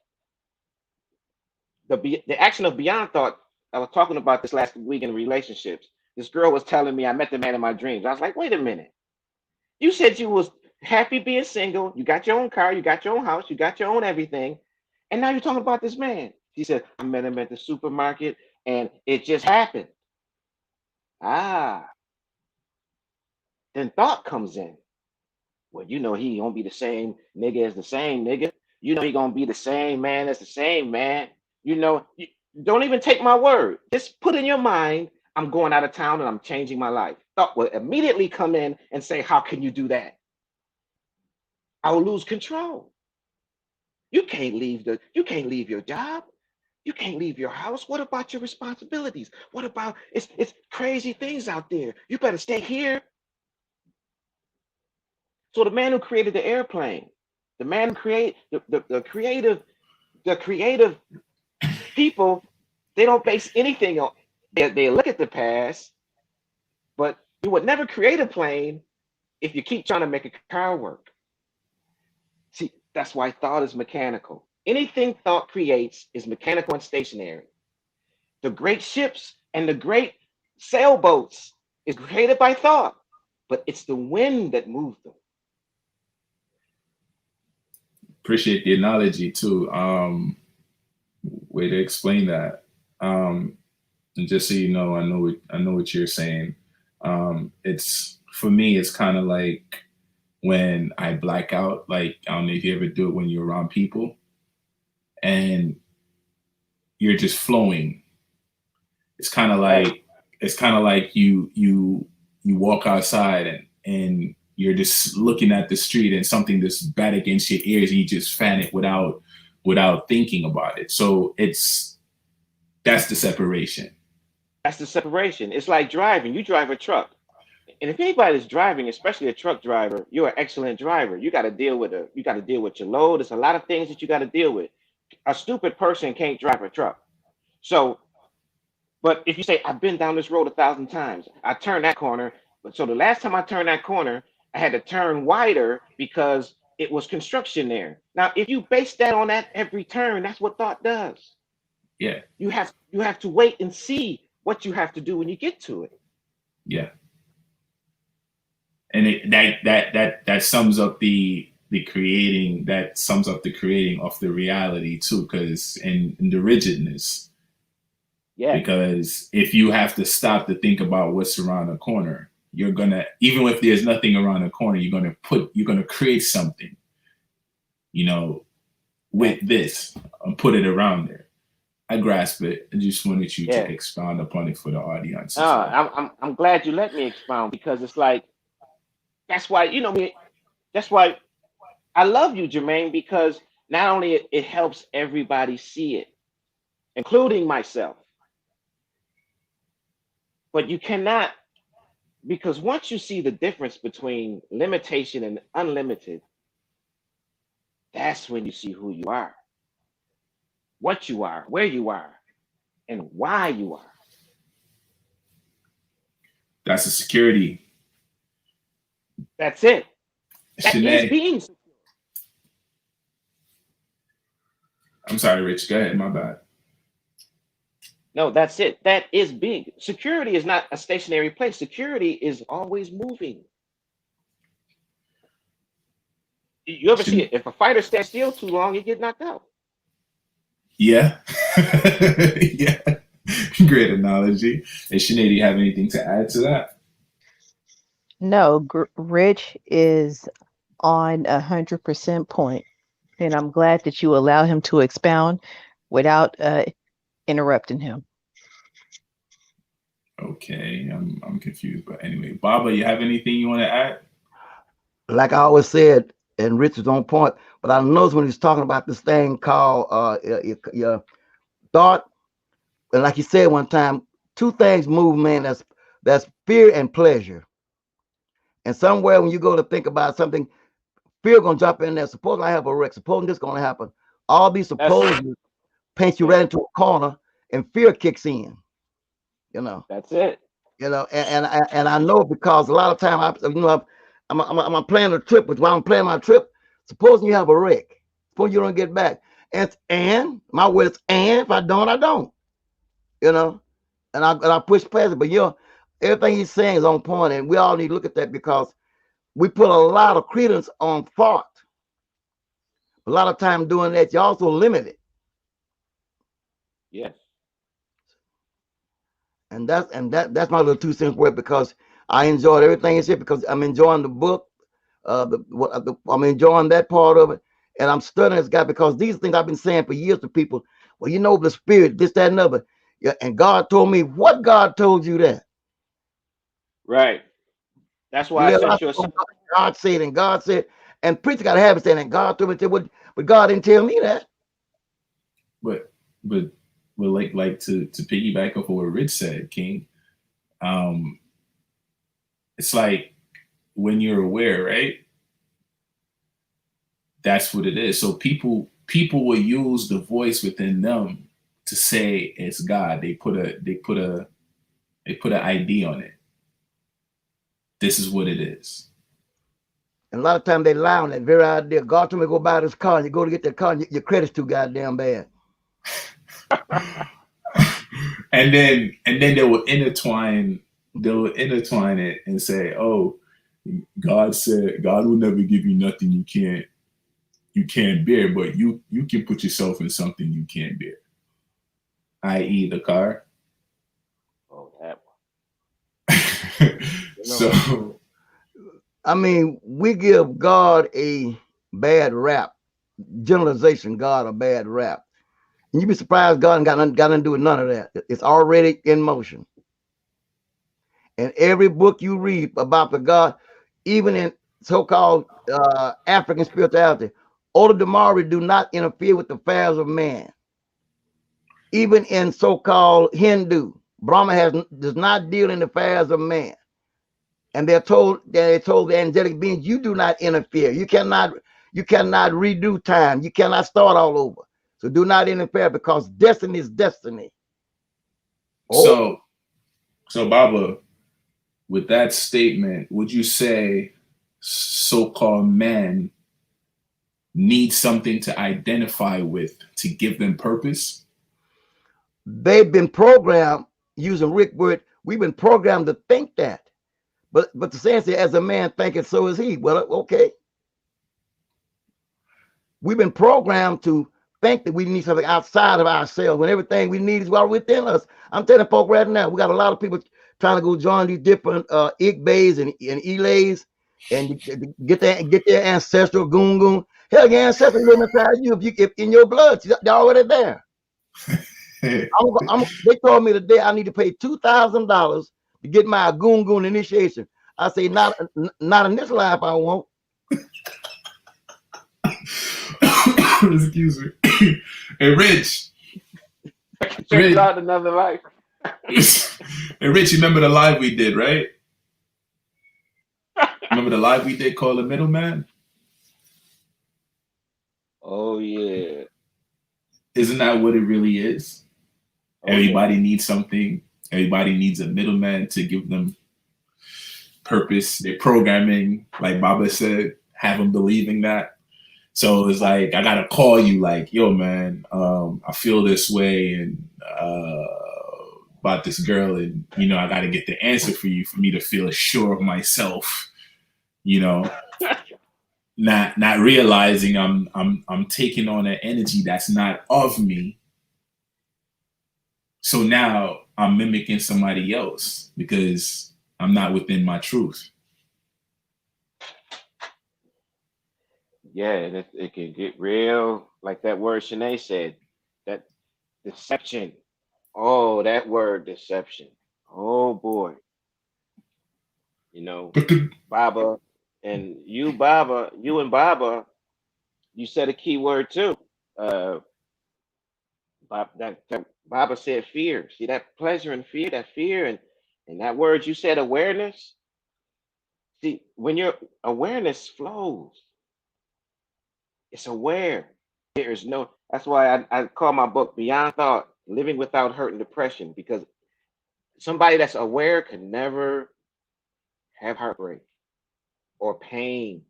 the action of beyond thought. I was talking about this last week in relationships. This girl was telling me I met the man of my dreams. I was like, wait a minute. You said you was happy being single. You got your own car. You got your own house. You got your own everything. And now you're talking about this man. She said, I met him at the supermarket and it just happened. Ah, then thought comes in. Well, you know he gonna be the same nigga as the same nigga. You know he gonna be the same man as the same man. You know, don't even take my word. Just put in your mind, I'm going out of town and I'm changing my life. Thought will immediately come in and say, how can you do that? I will lose control. You can't leave your job. You can't leave your house. What about your responsibilities? What about it's crazy things out there? You better stay here. So the man who created the airplane, the man who create the creative people, they don't base anything on they look at the past, but you would never create a plane if you keep trying to make a car work. See, that's why thought is mechanical. Anything thought creates is mechanical and stationary. The great ships and the great sailboats is created by thought, but it's the wind that moves them. Appreciate the analogy too. Way to explain that. And just so you know, I know what you're saying. It's for me, it's kind of like when I black out. Like I don't know if you ever do it when you're around people and you're just flowing. It's kind of Right. like you walk outside and you're just looking at the street and something just bad against your ears and you just fan it without thinking about it. So that's the separation. That's the separation. It's like driving. You drive a truck. And if anybody's driving, especially a truck driver, you're an excellent driver. You got to deal with your load. There's a lot of things that you got to deal with. A stupid person can't drive a truck. So, but if you say, I've been down this road 1,000 times, I turned that corner. But so the last time I turned that corner, I had to turn wider because it was construction there. Now, if you base that on that every turn, that's what thought does. Yeah, You have to wait and see what you have to do when you get to it. yeah. And that sums up the creating that sums up the creating of the reality too, because in the rigidness, Yeah, because if you have to stop to think about what's around the corner, you're gonna, even if there's nothing around the corner, you're gonna create something, you know, right. with this and put it around there. I grasp it. I just wanted you to Yeah. expound upon it for the audience as well. I'm glad you let me expound because it's like that's why you know me. That's why I love you, Jermaine, because not only it helps everybody see it, including myself, but you cannot Because once you see the difference between limitation and unlimited, that's when you see who you are, what you are, where you are, and why you are. That's a security. That's it. That is Shanae, being. I'm sorry, Rich. Go ahead. My bad. No, that's it. That is being. Security is not a stationary place. Security is always moving. You ever see it? If a fighter stands still too long, he get knocked out. Yeah. Yeah. Great analogy. And Sinead, do you have anything to add to that? No, Rich is on 100% point, and I'm glad that you allow him to expound without interrupting him. Okay, I'm confused, but anyway, Baba, you have anything you want to add? Like I always said, and Rich is on point, but I noticed when he's talking about this thing called your thought, and like he said one time, two things move man. That's fear and pleasure. And somewhere when you go to think about something, fear gonna jump in there. Supposing I have a wreck, supposing this gonna happen. All these That's it. supposes paint you Yeah, right into a corner, and fear kicks in. You know, that's it. and I know because a lot of time I'm planning a trip, which while I'm planning my trip, supposing you have a wreck, suppose you don't get back, and my words, and if I don't, I don't. You know, and I push past it. But everything he's saying is on point, and we all need to look at that because we put a lot of credence on thought. A lot of time doing that, you also limit it. Yes. And that's my little 2 cents worth because I enjoyed everything he said because I'm enjoying the book. I'm enjoying that part of it, and I'm studying this guy because these things I've been saying for years to people. Well, the spirit, this, that, and other. Yeah, and God told me what God told you that. Right. That's You why I let a lot sent you a. of God said, and God said, and preacher got to have it saying, and God told me to what, but God didn't tell me that. But but like to piggyback off of what Rich said, King. Um, it's like when you're aware, right? That's what it is. So people will use the voice within them to say it's God. They put an ID on it. This is what it is. And a lot of times they lie on that very idea. God told me to go buy this car, and you go to get that car, and your credit's too goddamn bad. And then they'll intertwine it and say, "Oh, God said God will never give you nothing you can't bear, but you can put yourself in something you can't bear, i.e., the car." Oh, that one. No. So I mean, we give God a bad rap, generalization, God a bad rap. And you'd be surprised God ain't got nothing to do with none of that. It's already in motion. And every book you read about the God, even in so-called African spirituality, Oda Damari do not interfere with the affairs of man. Even in so-called Hindu, Brahma does not deal in the affairs of man. And they're told the angelic beings, you do not interfere. You cannot redo time. You cannot start all over. So do not interfere because destiny is destiny. Oh, so Baba, with that statement, would you say so-called men need something to identify with to give them purpose? they've been programmed using Rick word. We've been programmed to think that. But the saying says, as a man thinketh, so is he. Well, okay. We've been programmed to think that we need something outside of ourselves when everything we need is well within us. I'm telling folk right now, we got a lot of people trying to go join these different Igbays and Elays and get their ancestral goon. Hell, your ancestors live inside you if in your blood, they're already there. They told me today I need to pay $2,000 to get my goon initiation. I say not in this life I won't. Excuse me. Hey, Rich. Check out another life. Hey, Rich, you remember the live we did, right? remember the live we did called The Middleman? Oh yeah. Isn't that what it really is? Oh yeah. Everybody needs something. Everybody needs a middleman to give them purpose. Their programming, like Baba said, have them believing that. So it's like I gotta call you, like, yo, man, I feel this way and about this girl, and I gotta get the answer for you for me to feel sure of myself. You know, not realizing I'm taking on an energy that's not of me. So now I'm mimicking somebody else because I'm not within my truth. Yeah, and it can get real, like that word Shanae said, that deception. Oh, that word deception. Oh boy. You know, But the, Baba you and Baba, you said a key word too. Uh that Baba said fear. See that pleasure and fear, that fear and that word you said awareness. See, when your awareness flows, it's aware. There is no, that's why I call my book Beyond Thought, Living Without Hurt and Depression, because somebody that's aware can never have heartbreak or pain.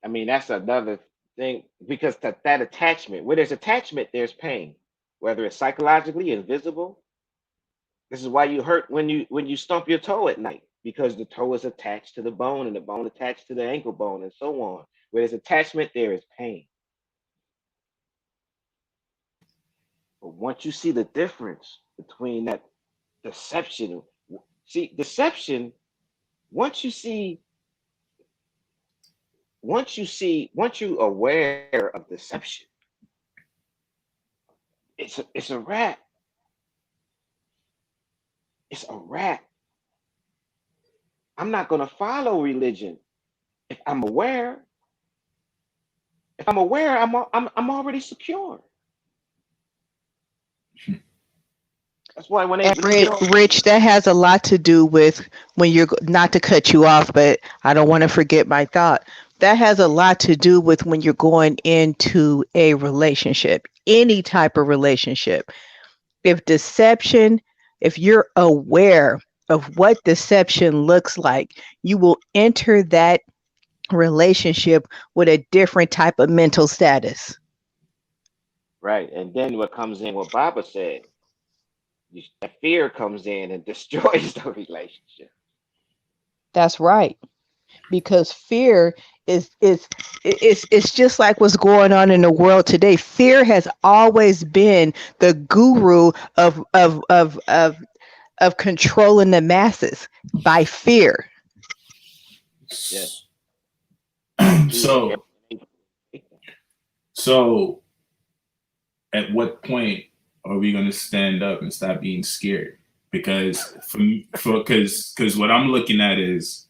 I mean, that's another thing because that attachment, where there's attachment, there's pain, whether it's psychologically invisible. This is why you hurt when you stump your toe at night because the toe is attached to the bone and the bone attached to the ankle bone and so on. Where there's attachment, there is pain. But once you see the difference between that deception, see deception. Once you see, once you aware of deception, it's a wrap. It's a wrap. I'm not gonna follow religion if I'm aware. If I'm aware, I'm already secure. That's why when you And get on, Rich, that has a lot to do with when you're, not to cut you off, but I don't want to forget my thought. That has a lot to do with when you're going into a relationship, any type of relationship. If deception, if you're aware of what deception looks like, you will enter that relationship with a different type of mental status. right, and then what comes in, what Baba said, that fear comes in and destroys the relationship. That's right. Because fear is just like what's going on in the world today. Fear has always been the guru of controlling the masses by fear. Yeah, he so so at what point are we going to stand up and stop being scared? Because because what I'm looking at is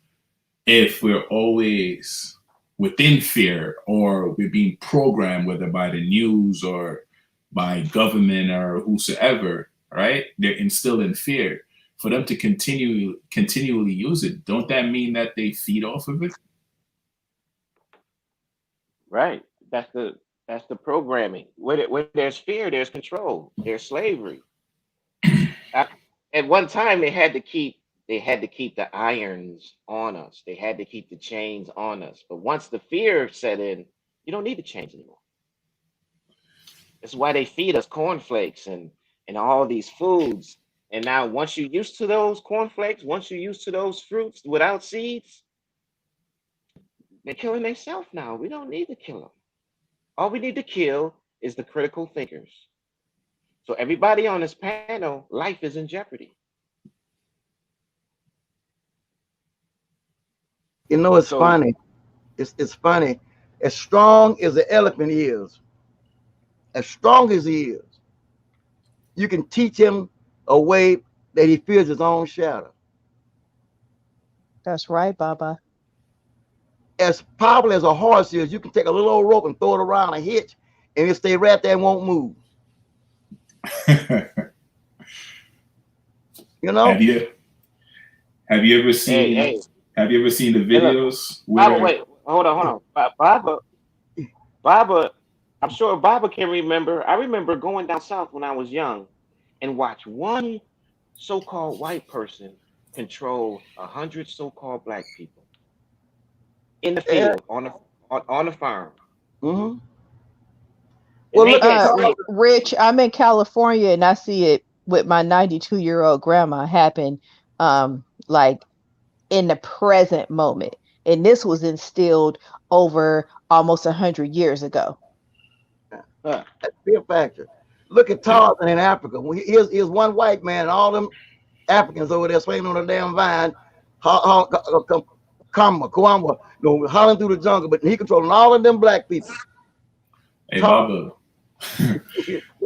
if we're always within fear or we're being programmed, whether by the news or by government or whosoever, right? They're instilled in fear. For them to continually use it, don't that mean that they feed off of it? right. That's the programming. Where there's fear, there's control. There's slavery. At, at one time, they had to keep the irons on us. They had to keep the chains on us. But once the fear set in, you don't need the chains anymore. That's why they feed us cornflakes and all these foods. And now, once you're used to those cornflakes, once you're used to those fruits without seeds, they're killing themselves now. We don't need to kill them. All we need to kill is the critical thinkers. So everybody on this panel, life is in jeopardy. It's So funny. It's funny. As strong as the elephant is, as strong as he is, you can teach him a way that he fears his own shadow. That's right, Baba. As powerful as a horse is, you can take a little old rope and throw it around a hitch, and it stay right there and won't move. You have know? you have you ever hey, seen hey, Have you ever seen the And look, videos Baba, where wait, hold on. Baba, I'm sure Baba can remember. I remember going down south when I was young and watch one so-called white person control 100 so-called black people in the Yeah. field on the farm, Mm-hmm. and Well, they look at had Charles. Rich, I'm in California and I see it with my 92-year-old grandma happen like in the present moment. And this was instilled over almost 100 years ago. uh, Fear factor. Look at Tarzan in Africa. Here's one white man and all them Africans over there swinging on a damn vine, Kwamba, hollering through the jungle, but he controlling all of them black people. hey Tarzan. Baba,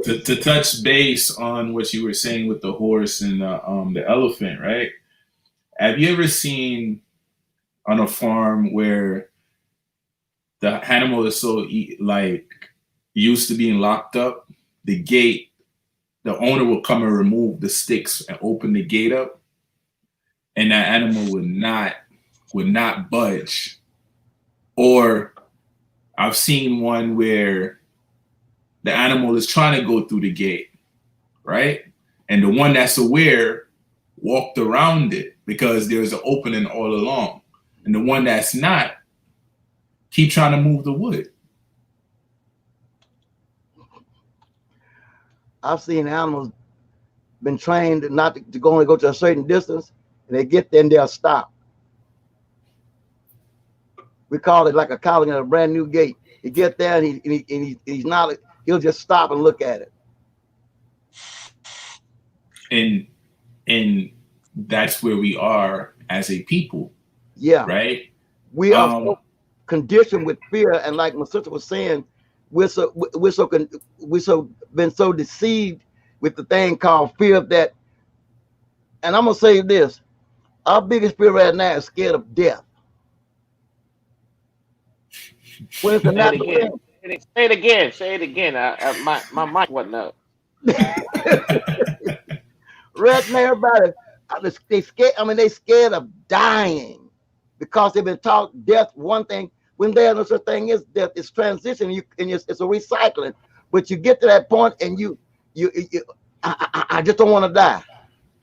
to touch base on what you were saying with the horse and the elephant, right? Have you ever seen on a farm where the animal is so like used to being locked up, the gate, the owner will come and remove the sticks and open the gate up, and that animal would not budge. Or I've seen one where the animal is trying to go through the gate, right? And the one that's aware walked around it because there's an opening all along. And the one that's not keep trying to move the wood. I've seen animals been trained not to only go to a certain distance, and they get there and they'll stop. We call it like a calling at a brand new gate. He get there and he's not. He'll just stop and look at it. And that's where we are as a people, Yeah, right? we are so conditioned with fear, and like my sister was saying, we're so been so deceived with the thing called fear that. And I'm gonna say this: our biggest fear right now is scared of death. When it's a say it natural again. Say it again. Say it again. My mic wasn't up. thing. Right now, everybody, they scared. I mean, they scared of dying because they've been taught death. One thing, when there's no such thing as death, it's transition. It's a recycling. But you get to that point, and I just don't want to die.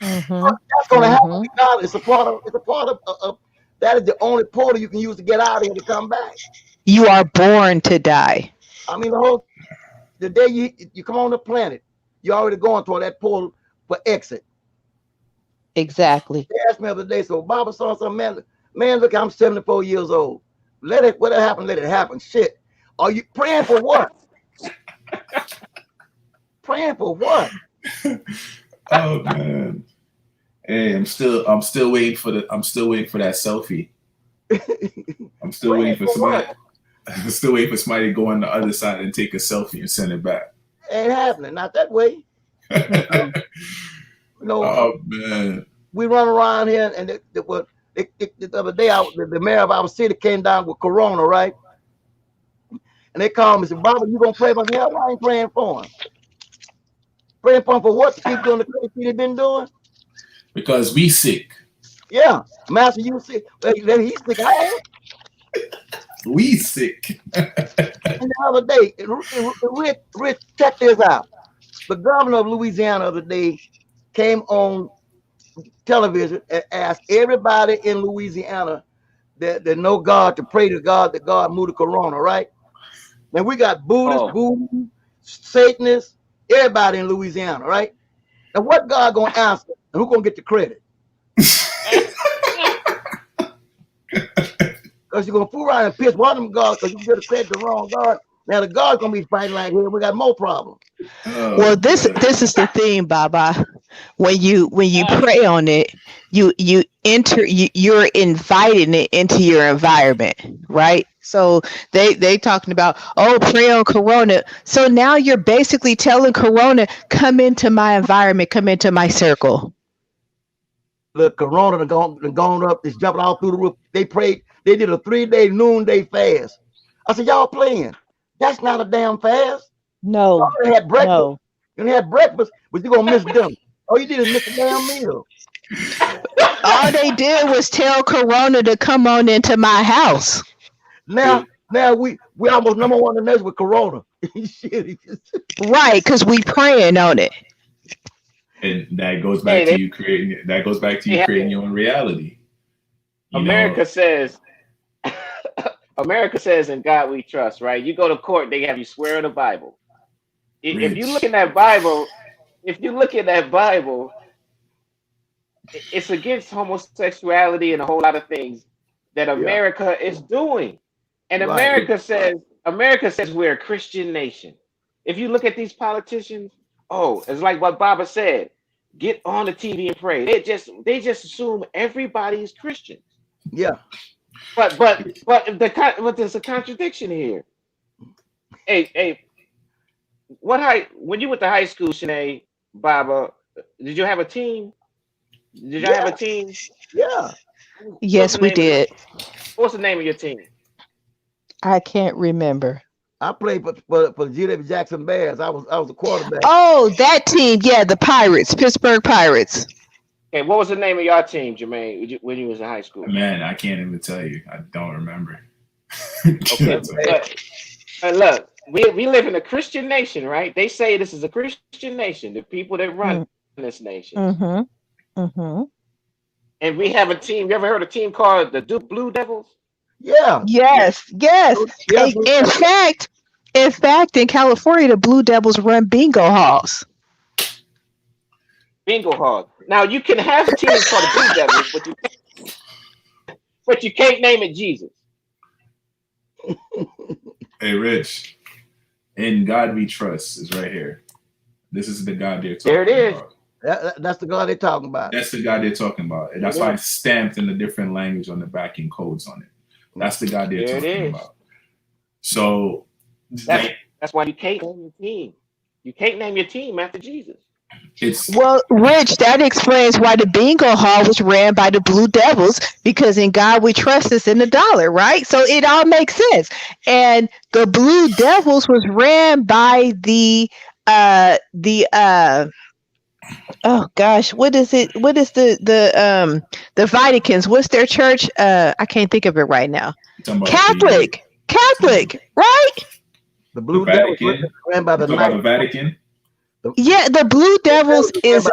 Mm-hmm. That's going to happen Mm-hmm. because it's a part of that is the only portal you can use to get out of here to come back. You are born to die. I mean, the day you come on the planet, you're already going toward that portal for exit. Exactly. They asked me the other day, so Baba saw some man, look, I'm 74 years old. Let it happen, let it happen. Shit. Are you praying for what? Praying for what? Oh man. Hey, I'm still waiting for that selfie. I'm still Praying waiting for for somebody. what? I'm still waiting for somebody to go on the other side and take a selfie and send it back. Ain't happening, not that way. Mm-mm. You Oh man. we run around here, and the other day, the mayor of our city came down with corona, right? And they called me and said, Baba, you gonna pray for him? Hell, I ain't praying for him. Praying for him for what? To keep doing the crazy thing he been doing? Because we sick. Yeah. Master, you sick. Well, he's sick. I ain't. We sick. And the other day, Rich, check this out. The governor of Louisiana the other day came on television and asked everybody in Louisiana that know God to pray to God that God move the corona, right? Now we got Buddhists, Oh, Voodoo, Satanists, everybody in Louisiana, right? Now what God gonna answer and who gonna get the credit? Because you're gonna fool around and piss one of them gods because you get a credit the wrong God. Now the God's gonna be fighting like here. We got more problems. Well, this is the thing, Baba. When you pray on it, you're inviting it into your environment, right? So they talking about, oh, pray on corona. So now you're basically telling corona, come into my environment, come into my circle. Look, corona done gone up, it's jumping all through the roof. They prayed, they did a 3-day noonday fast. I said, y'all playing. That's not a damn fast. Y'all No, done had breakfast. no. You done had breakfast, but you're gonna miss dinner. All you did is miss a damn meal. All they did was tell Corona to come on into my house. Now we almost number one in the nation with Corona. Shit. Right, because we praying on it. And that goes back to you creating. That goes back to you creating your own reality. America says, America says, "In God we trust." Right? You go to court, they have you swear on the Bible. If you look in that Bible, it's against homosexuality and a whole lot of things that America is doing. And America says we're a Christian nation. If you look at these politicians, it's like what Baba said. Get on the TV and pray. They just assume everybody's Christian. Yeah. But there's a contradiction here. Hey, when you went to high school, Shanae, Baba, did you have a team? Did you have a team? Yeah. Yes, we did. What's the name of your team? I can't remember. I played for the G.W. Jackson Bears. I was a quarterback. Oh, that team. Yeah, the Pirates, Pittsburgh Pirates. Okay, what was the name of your team, Jermaine, when you was in high school? Man, I can't even tell you. I don't remember. Okay, but look, we live in a Christian nation, right? They say this is a Christian nation. The people that run this nation. Mm-hmm. Mm-hmm. And we have a team. You ever heard of a team called the Blue Devils? Yeah. Yes. In fact, in California, the Blue Devils run bingo halls. Bingo halls. Now you can have a team called the Blue Devils, but you can't name it Jesus. Hey, Rich, in God we trust is right here. This is the God they're talking about. There it is. That's the God they're talking about. That's the God they're talking about. And that's why it's stamped in a different language on the back and codes on it. That's the God they're talking about. So that's why you can't name your team. You can't name your team after Jesus. Well, Rich, that explains why the bingo hall was ran by the Blue Devils, because in God we trust is in the dollar, right? So it all makes sense. And the Blue Devils was ran by the oh gosh, what is it? What is the Vatican's? What's their church? I can't think of it right now. Catholic, right? The Blue Devils ran by the Vatican. Yeah, the Blue Devils is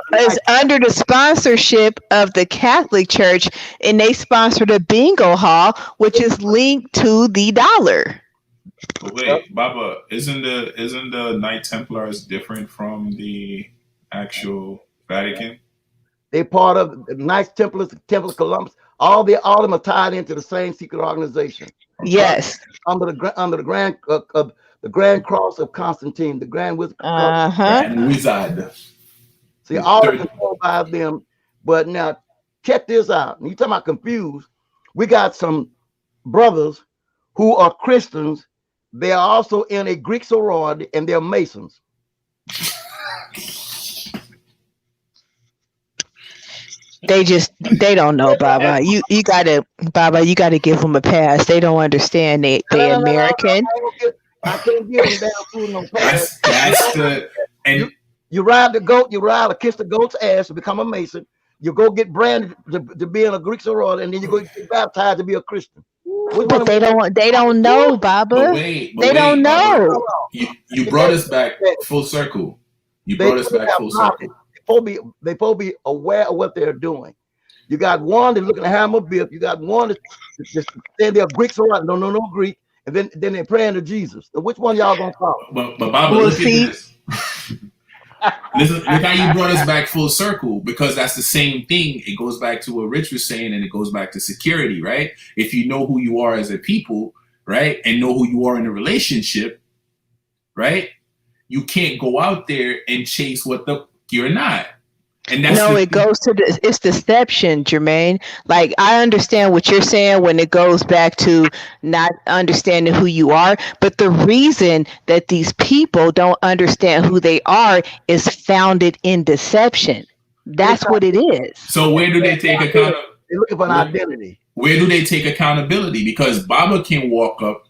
under the sponsorship of the Catholic Church, and they sponsor the bingo hall, which is linked to the dollar. But wait, Baba, isn't the Knight Templars different from the actual Vatican? They part of the Knights Templars, Temple of Columbus. All of them are tied into the same secret organization. Yes, under the Grand Cross of Constantine, the Grand Wizard. Grand Wizard. See, all controlled by them. But now, check this out. You talking about confused? We got some brothers who are Christians. They are also in a Greek sorority, and they're Masons. They don't know, Baba. You gotta give them a pass. They don't understand. They American. I can't give them damn food no pass. That's the and you ride the goat, you ride to kiss the goat's ass to become a Mason. You go get branded to be in a Greek sorority, and then you go get baptized to be a Christian. But they don't know, Baba. They don't know. You brought us back full circle. You brought us back full circle. They supposed to be aware of what they're doing. You got one that's looking to hammer bib. You got one that's just saying they're Greeks or no Greek, and then they're praying to Jesus. So which one y'all gonna follow? But Baba, look at this. Look how you brought us back full circle, because that's the same thing. It goes back to what Rich was saying, and it goes back to security, right? If you know who you are as a people, right, and know who you are in a relationship, right, you can't go out there and chase what you're not. And that's it goes to it's deception, Jermaine. Like, I understand what you're saying when it goes back to not understanding who you are, but the reason that these people don't understand who they are is founded in deception. That's what it is. So where do they take accountability? They're looking for an identity. Where do they take accountability? Because Baba can walk up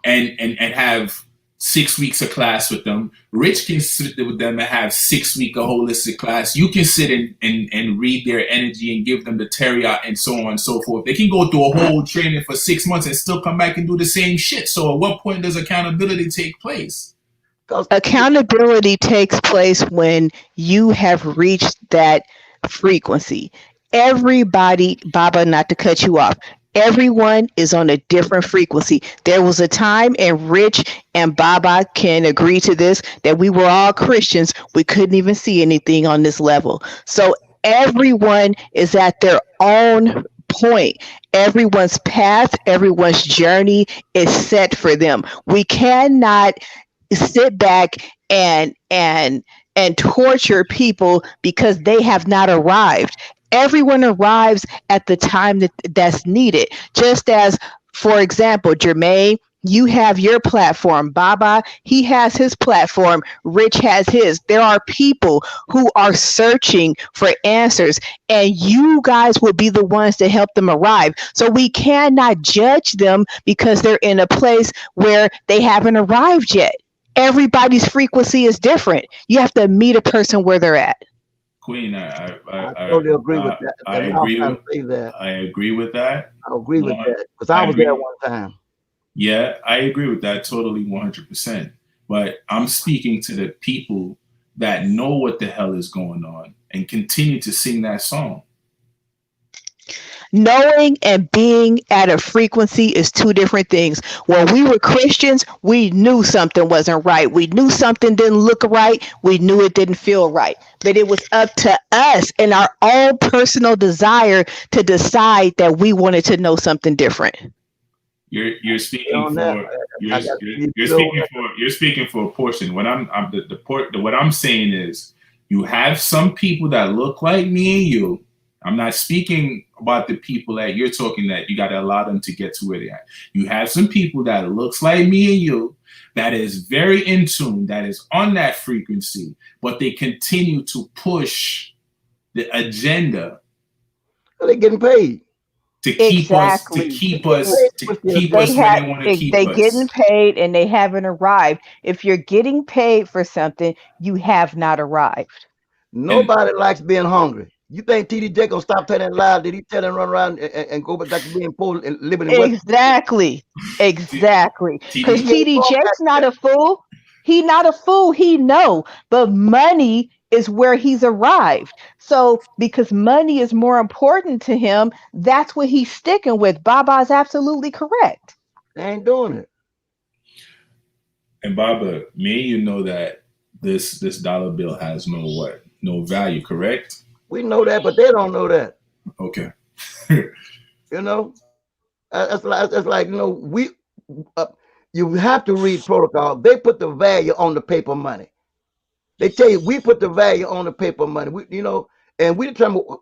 and have 6 weeks of class with them. Rich can sit with them and have 6 week of holistic class. You can sit and read their energy and give them the teriyah and so on and so forth. They can go through a whole training for 6 months and still come back and do the same shit. So at what point does accountability take place? Accountability takes place when you have reached that frequency. Everybody, Baba, not to cut you off, everyone is on a different frequency. There was a time, and Rich and Baba can agree to this, that we were all Christians. We couldn't even see anything on this level. So everyone is at their own point. Everyone's path, everyone's journey is set for them. We cannot sit back and torture people because they have not arrived. Everyone arrives at the time that's needed. Just as, for example, Jermaine, you have your platform. Baba, he has his platform. Rich has his. There are people who are searching for answers, and you guys will be the ones to help them arrive. So we cannot judge them because they're in a place where they haven't arrived yet. Everybody's frequency is different. You have to meet a person where they're at. Queen, I totally agree with that. I And agree I'm with trying to say that. I agree with that. I agree with One- that because I I was agree. there one time. Yeah, I agree with that totally 100%. But I'm speaking to the people that know what the hell is going on and continue to sing that song. Knowing and being at a frequency is two different things. When we were Christians, we knew something wasn't right. We knew something didn't look right. We knew it didn't feel right. But it was up to us and our own personal desire to decide that we wanted to know something different. You're speaking On that, for I got you're speaking for a portion. What what I'm saying is you have some people that look like me and you. I'm not speaking about the people that you're talking that you got to allow them to get to where they're at. You have some people that looks like me and you that is very in tune, that is on that frequency, but they continue to push the agenda They're getting paid. to keep us to Exactly. keep us to keep They us where have they want to keep they us. getting paid and they haven't arrived. If you're getting paid for something, you have not arrived. Nobody likes being hungry. You think TDJ gonna stop telling that lie? Did he tell them run around and go back to being poor and living in West? Exactly. Exactly. Because TD, TDJ's not a fool. He not a fool. He know. But money is where he's arrived. So because money is more important to him, that's what he's sticking with. Baba's absolutely correct. They ain't doing it. and Baba, me and you know that this dollar bill has no value, correct? We know that, but they don't know that. Okay. You know, that's like uh, you have to read protocol. They put the value on the paper money. They tell you we put the value on the paper money. And we determine what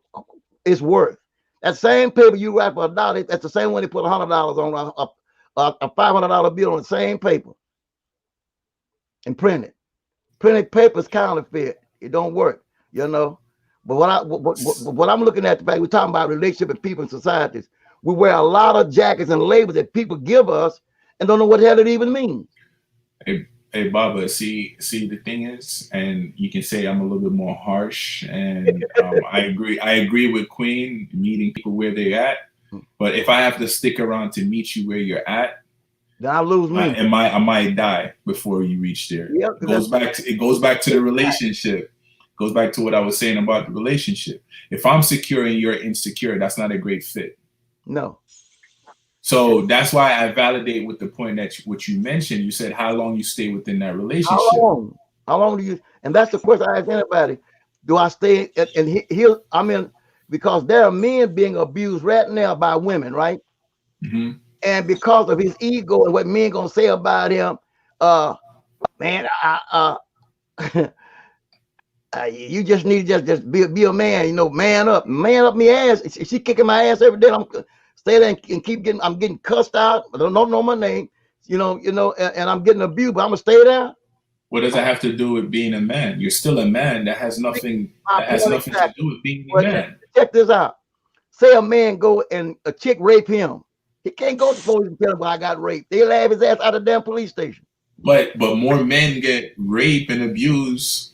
it's worth. That same paper you write for $1, that's the same one they put $100 on a $500 bill on the same paper and print it. Printed paper is counterfeit. It don't work. But what I'm looking at, the fact we're talking about relationship with people and societies. We wear a lot of jackets and labels that people give us and don't know what the hell it even means. Hey Baba, see the thing is, and you can say I'm a little bit more harsh, and I agree with Queen, meeting people where they're at. But if I have to stick around to meet you where you're at, then I lose me. I might die before you reach there. Yep, it goes back to the relationship. Goes back to what I was saying about the relationship. If I'm secure and you're insecure, that's not a great fit. No. So that's why I validate with the point that what you mentioned. You said how long you stay within that relationship. How long do you? And that's the question I ask anybody. Do I stay? And here I'm in, because there are men being abused right now by women, right? Mm-hmm. And because of his ego and what men gonna say about him, man, you just need to just be a man, man up me ass. She kicking my ass every day. I'm stay there and keep getting. I'm getting cussed out. I don't know my name, and I'm getting abused. But I'm gonna stay there. What does that have to do with being a man? You're still a man. That has nothing. To do with being a man. Check this out. Say a man go and a chick rape him. He can't go to the police and tell him, well, I got raped. They laugh his ass out of the damn police station. but more men get raped and abused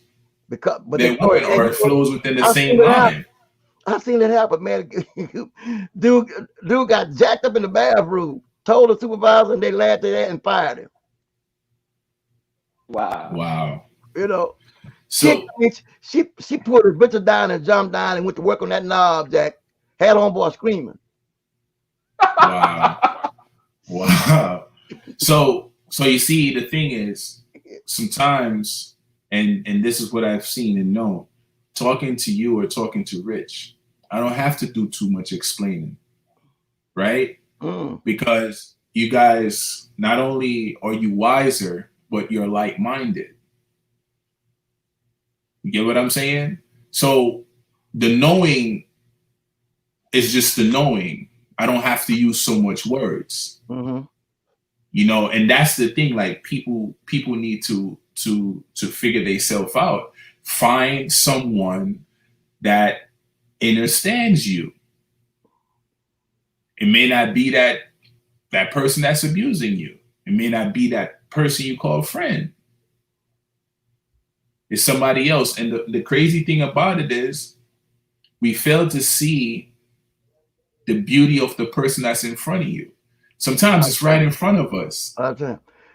but they than know women, it. And or it flows within the I same seen it happen. line. I seen it happen, man. dude, dude got jacked up in the bathroom. Told the supervisor, and they laughed at that and fired him. Wow. Wow. You know, chick, So I mean, she put her bitch down and jumped down and went to work on that knob, Jack. Had on boy screaming. wow. Wow. So you see, the thing is, sometimes, and this is what I've seen and known, talking to you or talking to Rich, I don't have to do too much explaining, right? Mm. Because you guys, not only are you wiser, but you're like-minded. You get what I'm saying? So the knowing is just the knowing. I don't have to use so much words. Mm-hmm. You know, and that's the thing. Like, people need to figure themselves out. Find someone that understands you. It may not be that person that's abusing you. It may not be that person you call friend. It's somebody else. And the crazy thing about it is, we fail to see the beauty of the person that's in front of you. Sometimes it's right in front of us.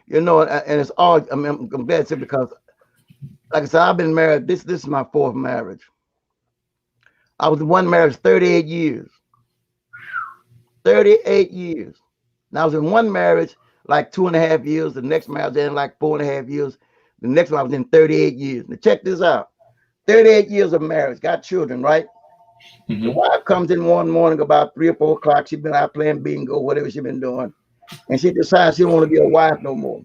You know, and it's all. I mean, I'm glad to, because, like I said, I've been married. This is my fourth marriage. I was in one marriage 38 years. 38 years. Now I was in one marriage like 2.5 years. The next marriage in like 4.5 years. The next one I was in 38 years. Now check this out. 38 years of marriage. Got children, right? Mm-hmm. The wife comes in one morning about 3 or 4 o'clock. She's been out playing bingo, whatever she's been doing, and she decides she don't want to be a wife no more.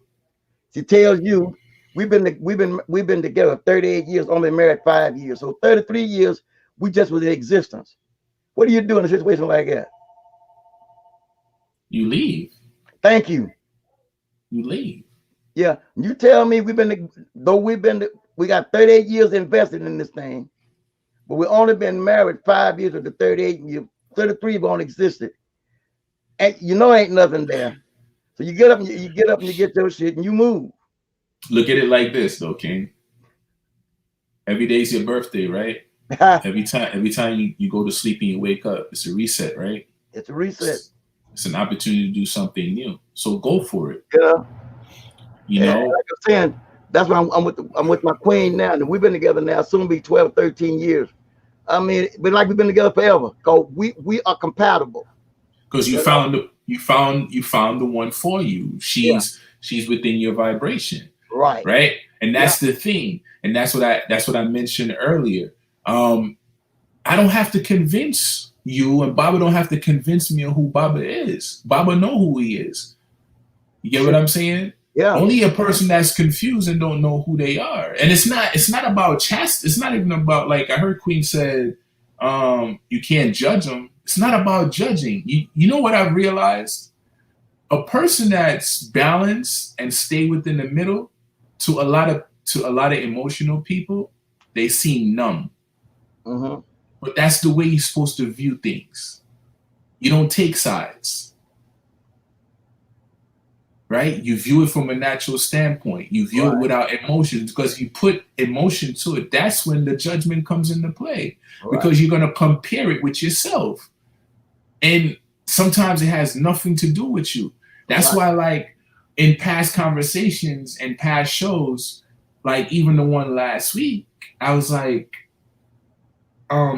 She tells you, we've been together 38 years, only married 5 years, so 33 years we just was in existence. What do you do in a situation like that? You leave. Thank you. You leave. Yeah, you tell me we got 38 years invested in this thing, but we only been married 5 years of the 38 years. 33 have only existed, and you know ain't nothing there. So you get up and you get your shit and you move. Look at it like this, though, King. Every day's your birthday, right? every time you go to sleep and you wake up, it's a reset, right? It's a reset. It's an opportunity to do something new. So go for it. Yeah. You know, like I'm saying, that's why I'm with my queen now, and we've been together now soon be 12, 13 years. I mean, but like we've been together forever, because we are compatible. Because you found the one for you. She's within your vibration. Right. And that's the thing. And that's what I mentioned earlier. I don't have to convince you, and Baba don't have to convince me of who Baba is. Baba know who he is. You get what I'm saying? Yeah. Only a person that's confused and don't know who they are. And it's not about chastity. It's not even about, like I heard Queen said, you can't judge them. It's not about judging. You know what I've realized? A person that's balanced and stay within the middle, to a lot of emotional people, they seem numb. Mm-hmm. But that's the way you're supposed to view things. You don't take sides. Right? You view it from a natural standpoint. You view it without emotions, because you put emotion to it. That's when the judgment comes into play, because you're going to compare it with yourself. And sometimes it has nothing to do with you. That's why, like, in past conversations and past shows, like even the one last week, I was like,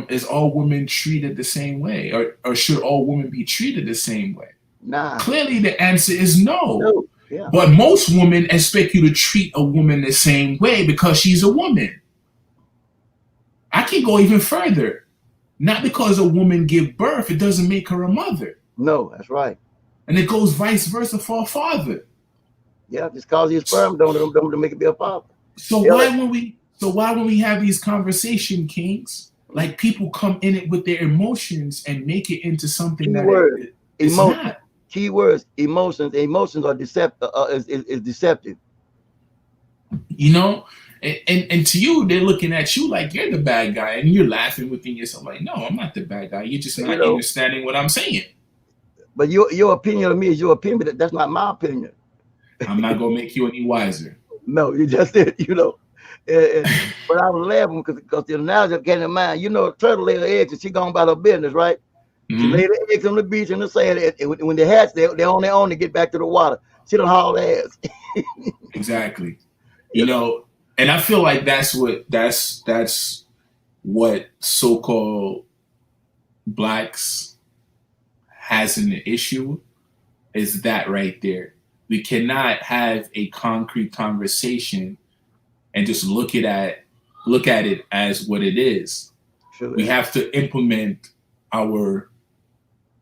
is all women treated the same way? Or should all women be treated the same way? Nah. Clearly the answer is no. Yeah. But most women expect you to treat a woman the same way because she's a woman. I can go even further. Not because a woman give birth, it doesn't make her a mother. No, that's right. And it goes vice versa for a father. Yeah, just cause your sperm don't make it be a father. So why when we have these conversation, Kings, like, people come in it with their emotions and make it into something it's not. Key words: emotions. Emotions are deceptive. Is deceptive. You know, and to you, they're looking at you like you're the bad guy, and you're laughing within yourself, like, no, I'm not the bad guy. You're just not understanding what I'm saying. But your opinion of me is your opinion, but that's not my opinion. I'm not gonna make you any wiser. No, you just did, but I was laughing because the analogy came to mind. A turtle lay her eggs and she gone about her business, right? She Hmm. laid the eggs on the beach in the sand, and when they hatch, they're on their own to get back to the water. She don't haul ass. Exactly. You You know, know, and I feel like that's what so-called blacks has an issue is that right there. We cannot have a concrete conversation and just look at it as what it is. sure, We have to implement our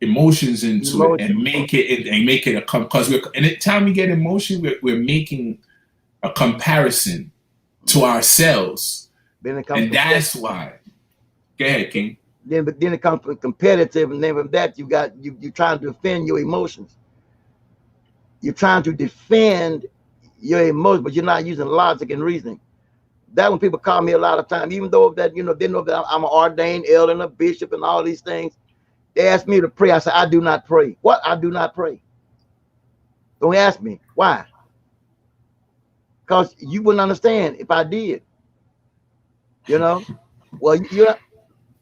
emotions into it emotion. and make it a because we're any time we get emotion, we're making a comparison to Yeah. ourselves, Then it comes and that's why. Go ahead, King. then it comes to competitive, and then from that you trying to defend your emotions. You're trying to defend your emotions, but you're not using logic and reasoning. That when people call me a lot of time, even though that they know that I'm an ordained elder and a bishop and all these things, they ask me to pray. I say I do not pray. What? I do not pray. Don't ask me why, because you wouldn't understand if I did. You know, well,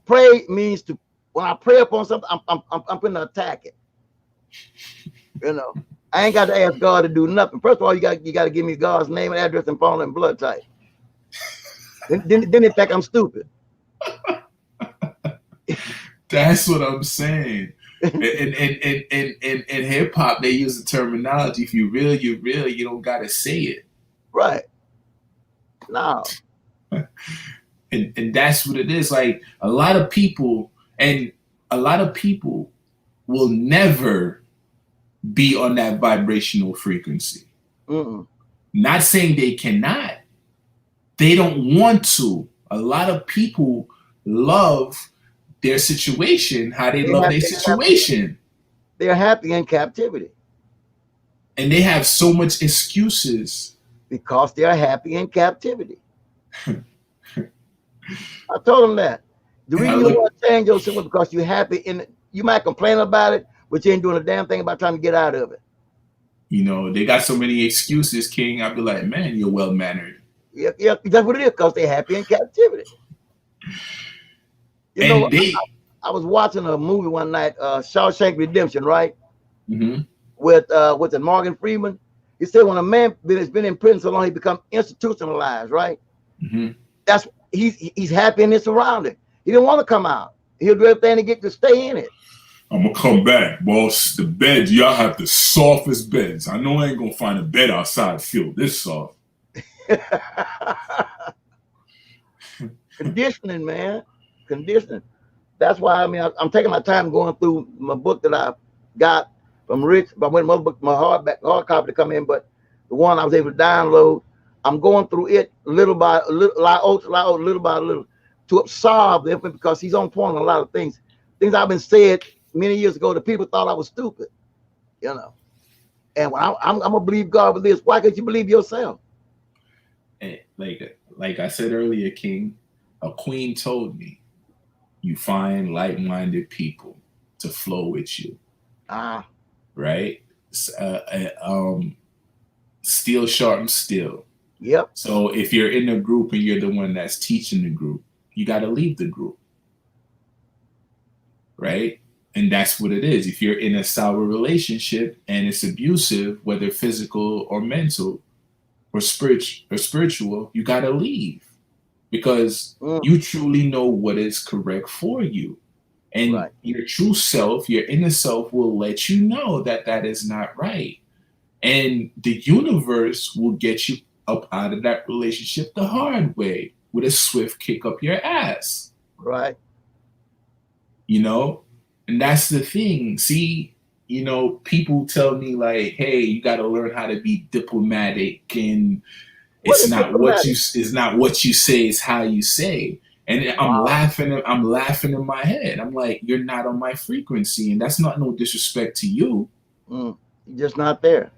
pray means to when I pray upon something, I'm going to attack it. You know, I ain't got to ask God to do nothing. First of all, you got to give me God's name and address and phone and blood type. Then they think I'm stupid. That's what I'm saying. In hip hop, they use the terminology. If you real, you real. You don't gotta say it. Right. No. And that's what it is. Like a lot of people will never be on that vibrational frequency. Mm-mm. Not saying they cannot. They don't want to. A lot of people love their situation, how they They love have, their situation. they're happy in captivity And they have so much excuses. because they're happy in captivity. I told them that. The And I reason you don't look, want to change yourself is because you're happy in it. You might complain about it, but you ain't doing a damn thing about trying to get out of it. they got so many excuses, King. I'd be like, man, you're well mannered. Yeah, that's what it is, because they're happy in captivity. You know, And they, I was watching a movie one night, Shawshank Redemption, right? mm-hmm, With the Morgan Freeman. He said when a man has been in prison so long, he become institutionalized, right? mm-hmm. That's he's happy in his surrounding. He didn't want to come out. He'll do everything to get to stay in it. I'm gonna come back, boss. The beds, y'all have the softest beds. I know I ain't gonna find a bed outside feel this soft. Conditioning, man. Conditioning. That's why I'm taking my time going through my book that I got from Rich. I went my hard copy to come in, but the one I was able to download, I'm going through it little by little to absorb the information, because he's on point on a lot of things. Things I've been said many years ago that people thought I was stupid, you know. And when I'm gonna believe God with this, why can't you believe yourself? And like I said earlier, King, a queen told me, you find like-minded people to flow with you, Ah, right? Steel sharpens steel. yep, So if you're in a group and you're the one that's teaching the group, you got to leave the group, right? And that's what it is. If you're in a sour relationship and it's abusive, whether physical or mental or spiritual, you got to leave, because mm, you truly know what is correct for you. And right, your true self, your inner self, will let you know that that is not right. And the universe will get you up out of that relationship the hard way with a swift kick up your ass, right. you know? And that's the thing. See, people tell me like, hey, you got to learn how to be diplomatic, and What is diplomatic? it's not what you say, it's how you say. And Wow, I'm laughing in my head. I'm like, you're not on my frequency, and that's not no disrespect to you. you're just not there.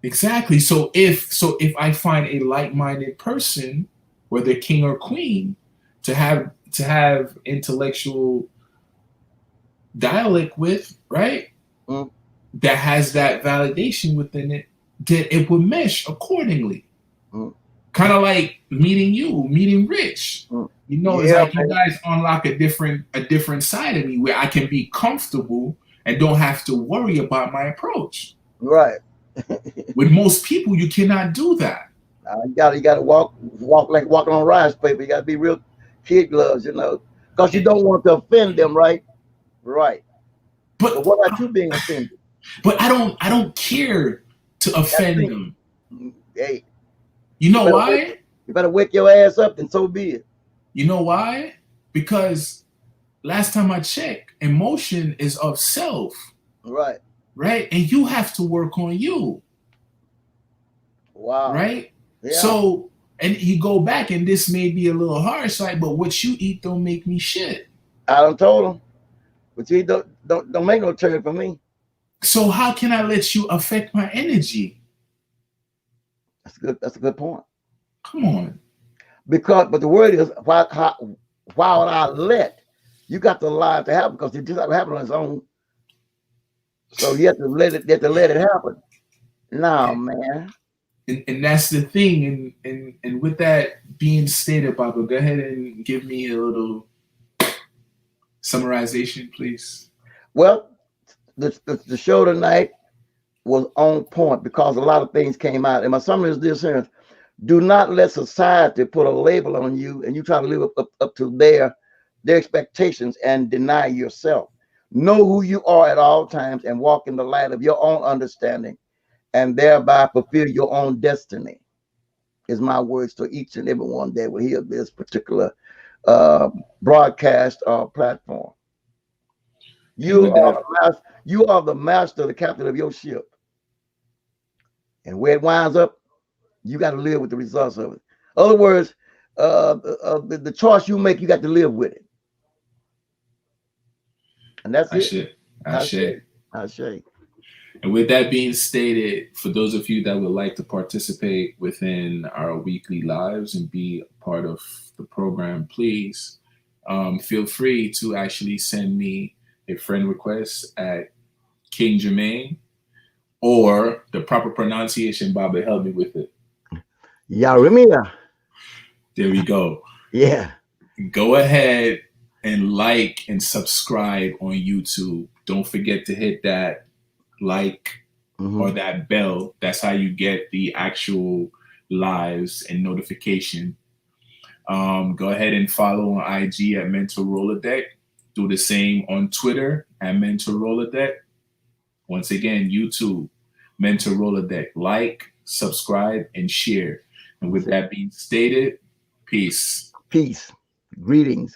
Exactly. So if I find a like-minded person, whether king or queen, to have intellectual dialect with, right? Mm, That has that validation within it, that it would mesh accordingly. Mm, Kind of like meeting you, meeting Rich. mm. You know, it's Yeah, like you man. guys unlock a different side of me where I can be comfortable and don't have to worry about my approach. Right. With most people, you cannot do that. You gotta walk like walking on rice paper. You gotta be real kid gloves, because you And- don't want to offend them, right? Right. But But what about you being offended? but I don't care to That's offend me. them. Hey, You you know better wake why? you better wake your ass up, and so be it. You know why? Because last time I checked, emotion is of self, Right. right? And you have to work on you, Wow. right? Yeah. So, and you go back, and this may be a little harsh, like, but what you eat don't make me shit. I done told them, but you don't make no turn for me. So how can I let you affect my energy? That's good. That's a good point. Come on. But the word is while I let, you got to allow it to happen because it just not happen on its own. So you have to let it. You have to let it happen. No, man. And that's the thing. And with that being stated, Baba, go ahead and give me a little summarization, please. Well, the show tonight was on point because a lot of things came out. And my summary is this here: do not let society put a label on you, and you try to live up to their expectations and deny yourself. Know who you are at all times and walk in the light of your own understanding, and thereby fulfill your own destiny. Is my words to each and every one that will hear this particular uh, broadcast or platform. And You with are that, the master. You are the master, the captain of your ship, and where it winds up, you got to live with the results of it. In other words, the choice you make, you got to live with it, and that's I it. should. I I should. say, I say, And with that being stated, for those of you that would like to participate within our weekly lives and be a part of the program, please feel free to actually send me a friend request at King Jermaine or the proper pronunciation. Baba, help me with it. Yarimia. There we go. Yeah. Go ahead and like and subscribe on YouTube. Don't forget to hit that like or Hmm. that bell. That's how you get the actual lives and notification. Go ahead and follow on IG at MEN-talRollaDeK. Do the same on Twitter at MEN-talRollaDeK. Once again, YouTube, MEN-talRollaDeK. Like, subscribe, and share. And with that being stated, peace. Peace. Greetings.